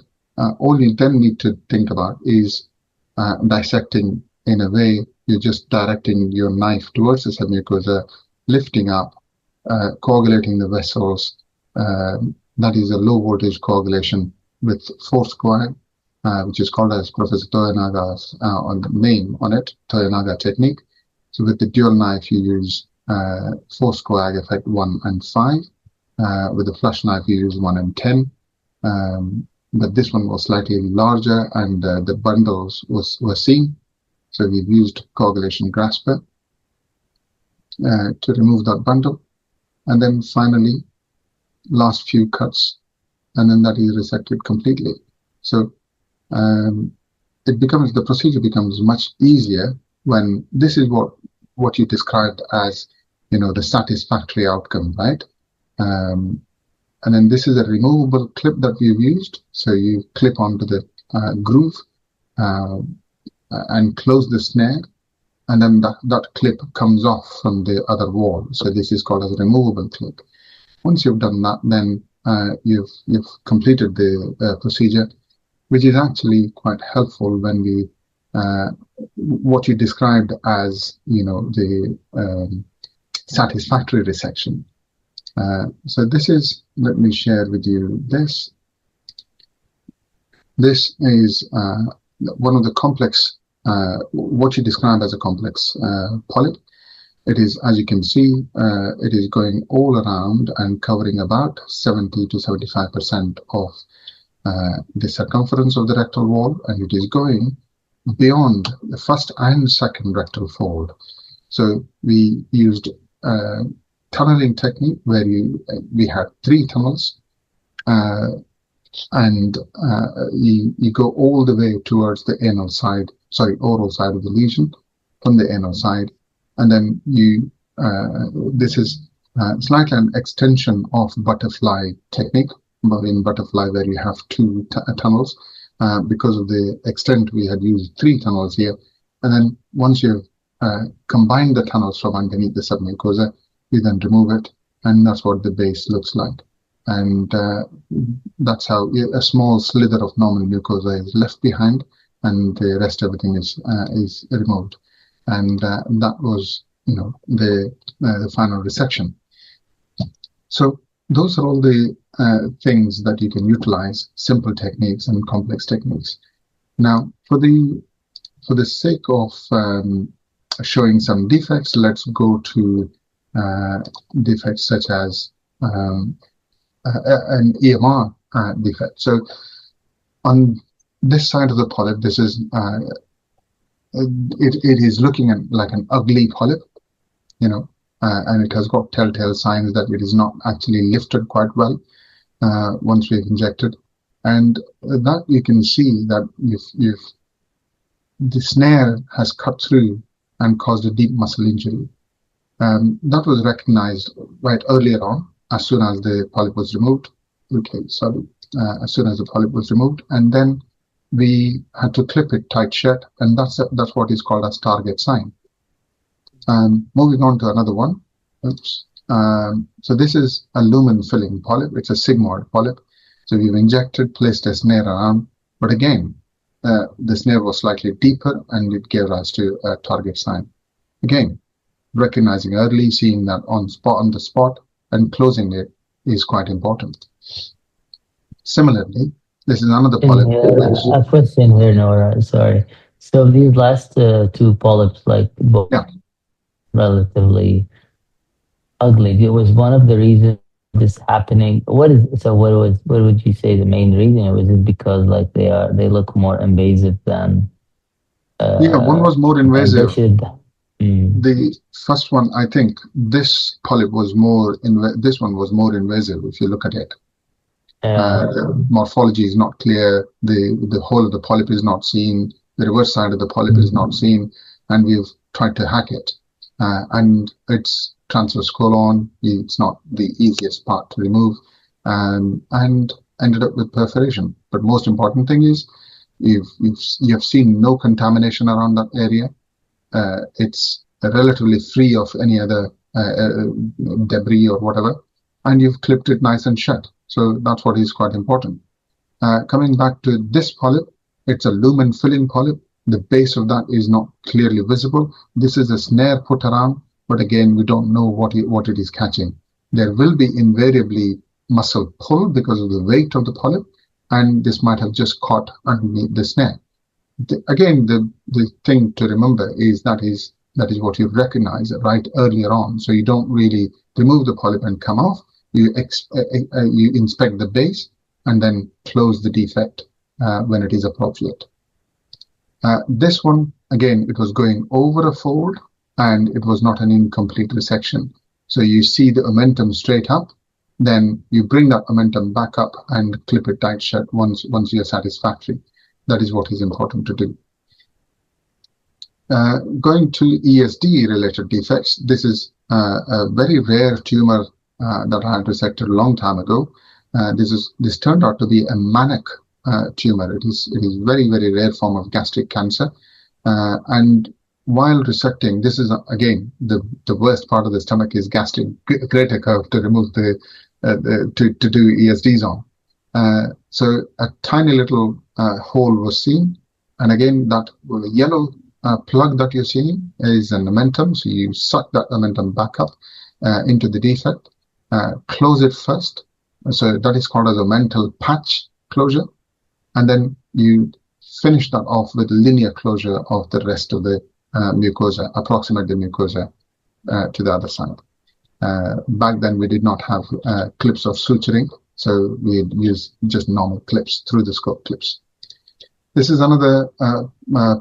all you then need to think about is dissecting in a way. You're just directing your knife towards the submucosa, lifting up, coagulating the vessels. That is a low voltage coagulation with force coag, which is called as Professor Toyanaga's on the name on it, Toyanaga technique. So with the dual knife, you use force coag effect 1 and 5. With the flush knife, you use 1 and 10. But this one was slightly larger, and the bundles were seen. So we've used coagulation grasper to remove that bundle. And then finally, last few cuts, and then that is resected completely. So the procedure becomes much easier when this is what you described as, the satisfactory outcome, right? And then this is a removable clip that we've used. So you clip onto the groove and close the snare, and then that clip comes off from the other wall. So this is called as a removable clip. Once you've done that, then you've completed the procedure, which is actually quite helpful when we what you described as the satisfactory resection. So this is, let me share with you this. This is one of the complex, what you describe as a complex polyp. It is, as you can see, it is going all around and covering about 70 to 75% of the circumference of the rectal wall, and it is going beyond the first and second rectal fold. So we used tunneling technique where we had 3 tunnels, and you go all the way towards the oral side of the lesion from the anal side, and then this is slightly an extension of butterfly technique, but in butterfly where you have 2 tunnels. Because of the extent, we had used 3 tunnels here, and then once you've combined the tunnels from underneath the submucosa, you then remove it, and that's what the base looks like. And that's how a small slither of normal mucosa is left behind, and the rest everything is removed. And that was, the final resection. So those are all the things that you can utilize: simple techniques and complex techniques. Now, for the sake of showing some defects. Let's go to defects such as an EMR defect. So on this side of the polyp, this is it is looking at like an ugly polyp, and it has got telltale signs that it is not actually lifted quite well once we've injected. And that you can see that if the snare has cut through and caused a deep muscle injury. That was recognized right earlier on, as soon as the polyp was removed. As soon as the polyp was removed, and then we had to clip it tight shut, and that's what is called as target sign. Moving on to another one. Oops. So this is a lumen filling polyp. It's a sigmoid polyp. So we've injected, placed a snare around, but again, the snare was slightly deeper, and it gave rise to a target sign. Again, recognizing early, seeing that on the spot, and closing it is quite important. Similarly, this is another polyp. A question here, Nora. Sorry. So these last two polyps, like both relatively ugly. It was one of the reasons this happening. What would you say the main reason? Was it because like they look more invasive than? One was more invasive. The first one, I think, this polyp was more. This one was more invasive. If you look at it, the morphology is not clear. The whole of the polyp is not seen. The reverse side of the polyp is not seen, and we've tried to hack it. And it's transverse colon. It's not the easiest part to remove, and ended up with perforation. But most important thing is, you've seen no contamination around that area. It's relatively free of any other debris or whatever, and you've clipped it nice and shut. So that's what is quite important. Coming back to this polyp, it's a lumen filling polyp. The base of that is not clearly visible. This is a snare put around, but again, we don't know what it is catching. There will be invariably muscle pull because of the weight of the polyp, and this might have just caught underneath the snare. Again, the thing to remember is that is what you recognize right earlier on. So you don't really remove the polyp and come off. You inspect the base and then close the defect when it is appropriate. This one, again, it was going over a fold, and it was not an incomplete resection. So you see the omentum straight up, then you bring that omentum back up and clip it tight shut once you're satisfactory. That is what is important to do. Going to ESD-related defects, this is a very rare tumor that I had resected a long time ago. This turned out to be a manic tumor. It is very, very rare form of gastric cancer. And while resecting, this is again the worst part of the stomach is gastric greater curve to remove to do ESDs on. So a tiny little hole was seen, and again that yellow plug that you're seeing is an omentum. So you suck that omentum back up into the defect, close it first. So that is called as a omental patch closure, and then you finish that off with linear closure of the rest of the mucosa, approximate the mucosa to the other side. Back then we did not have clips of suturing, so we used just normal clips, through the scope clips. This is another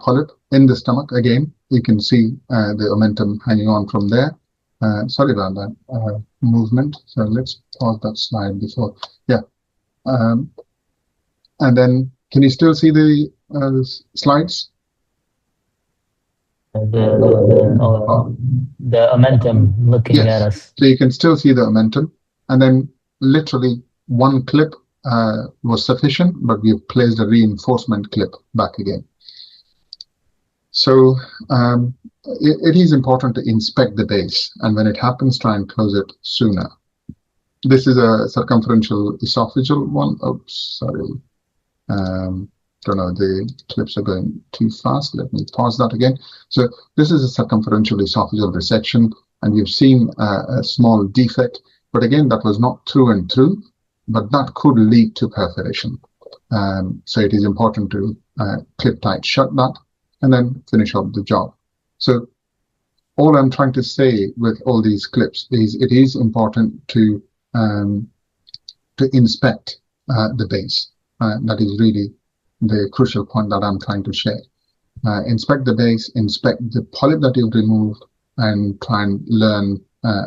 polyp in the stomach. Again, you can see the omentum hanging on from there. Sorry about that movement. So let's pause that slide before. Yeah. And then, can you still see the slides? The omentum looking at us. So you can still see the omentum, and then literally one clip was sufficient, but we've placed a reinforcement clip back again. So it is important to inspect the base, and when it happens, try and close it sooner. This is a circumferential esophageal one. Oops, sorry. Don't know, the clips are going too fast. Let me pause that again. So this is a circumferential esophageal resection, and you've seen a small defect, but again, that was not through and through, but that could lead to perforation. So it is important to clip tight shut that and then finish up the job. So all I'm trying to say with all these clips is it is important um, to inspect the base. That is really the crucial point that I'm trying to share. Inspect the base, inspect the polyp that you've removed, and try and learn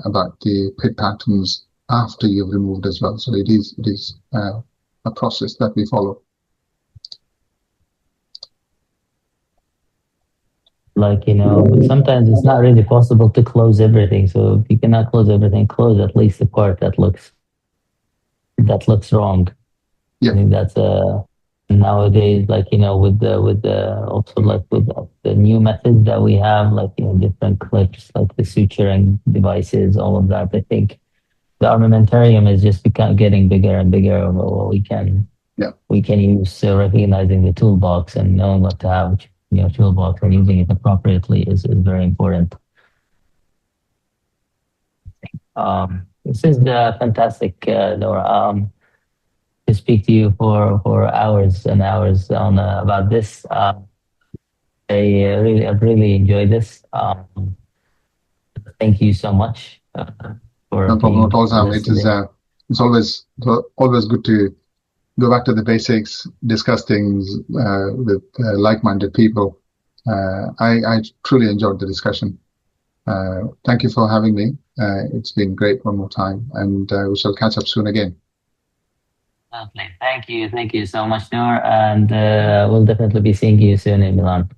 about the pit patterns after you've removed as well. So it is a process that we follow. Like, sometimes it's not really possible to close everything. So if you cannot close everything, close at least the part that looks wrong. I Yeah, think that's nowadays, like, with the also like with the new methods that we have, like, different clips, like the suturing devices, all of that. I think the armamentarium is just getting bigger and bigger of what yeah, we can use. So recognizing the toolbox and knowing what to have, toolbox and using it appropriately is very important. This is fantastic, Laura. To speak to you for hours and hours on about this. I really enjoy this. Thank you so much for no problem being at all, with Sam. us today. It's always good to go back to the basics, discuss things with like-minded people. I truly enjoyed the discussion. Thank you for having me. It's been great one more time, and we shall catch up soon again. Lovely. Thank you so much, Noor, and we'll definitely be seeing you soon in Milan.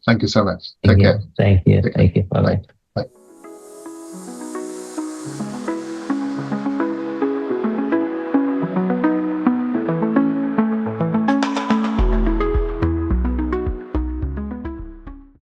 Thank you so much. Thank Take you. care. Thank you. Take care. Thank you. Bye Bye. bye.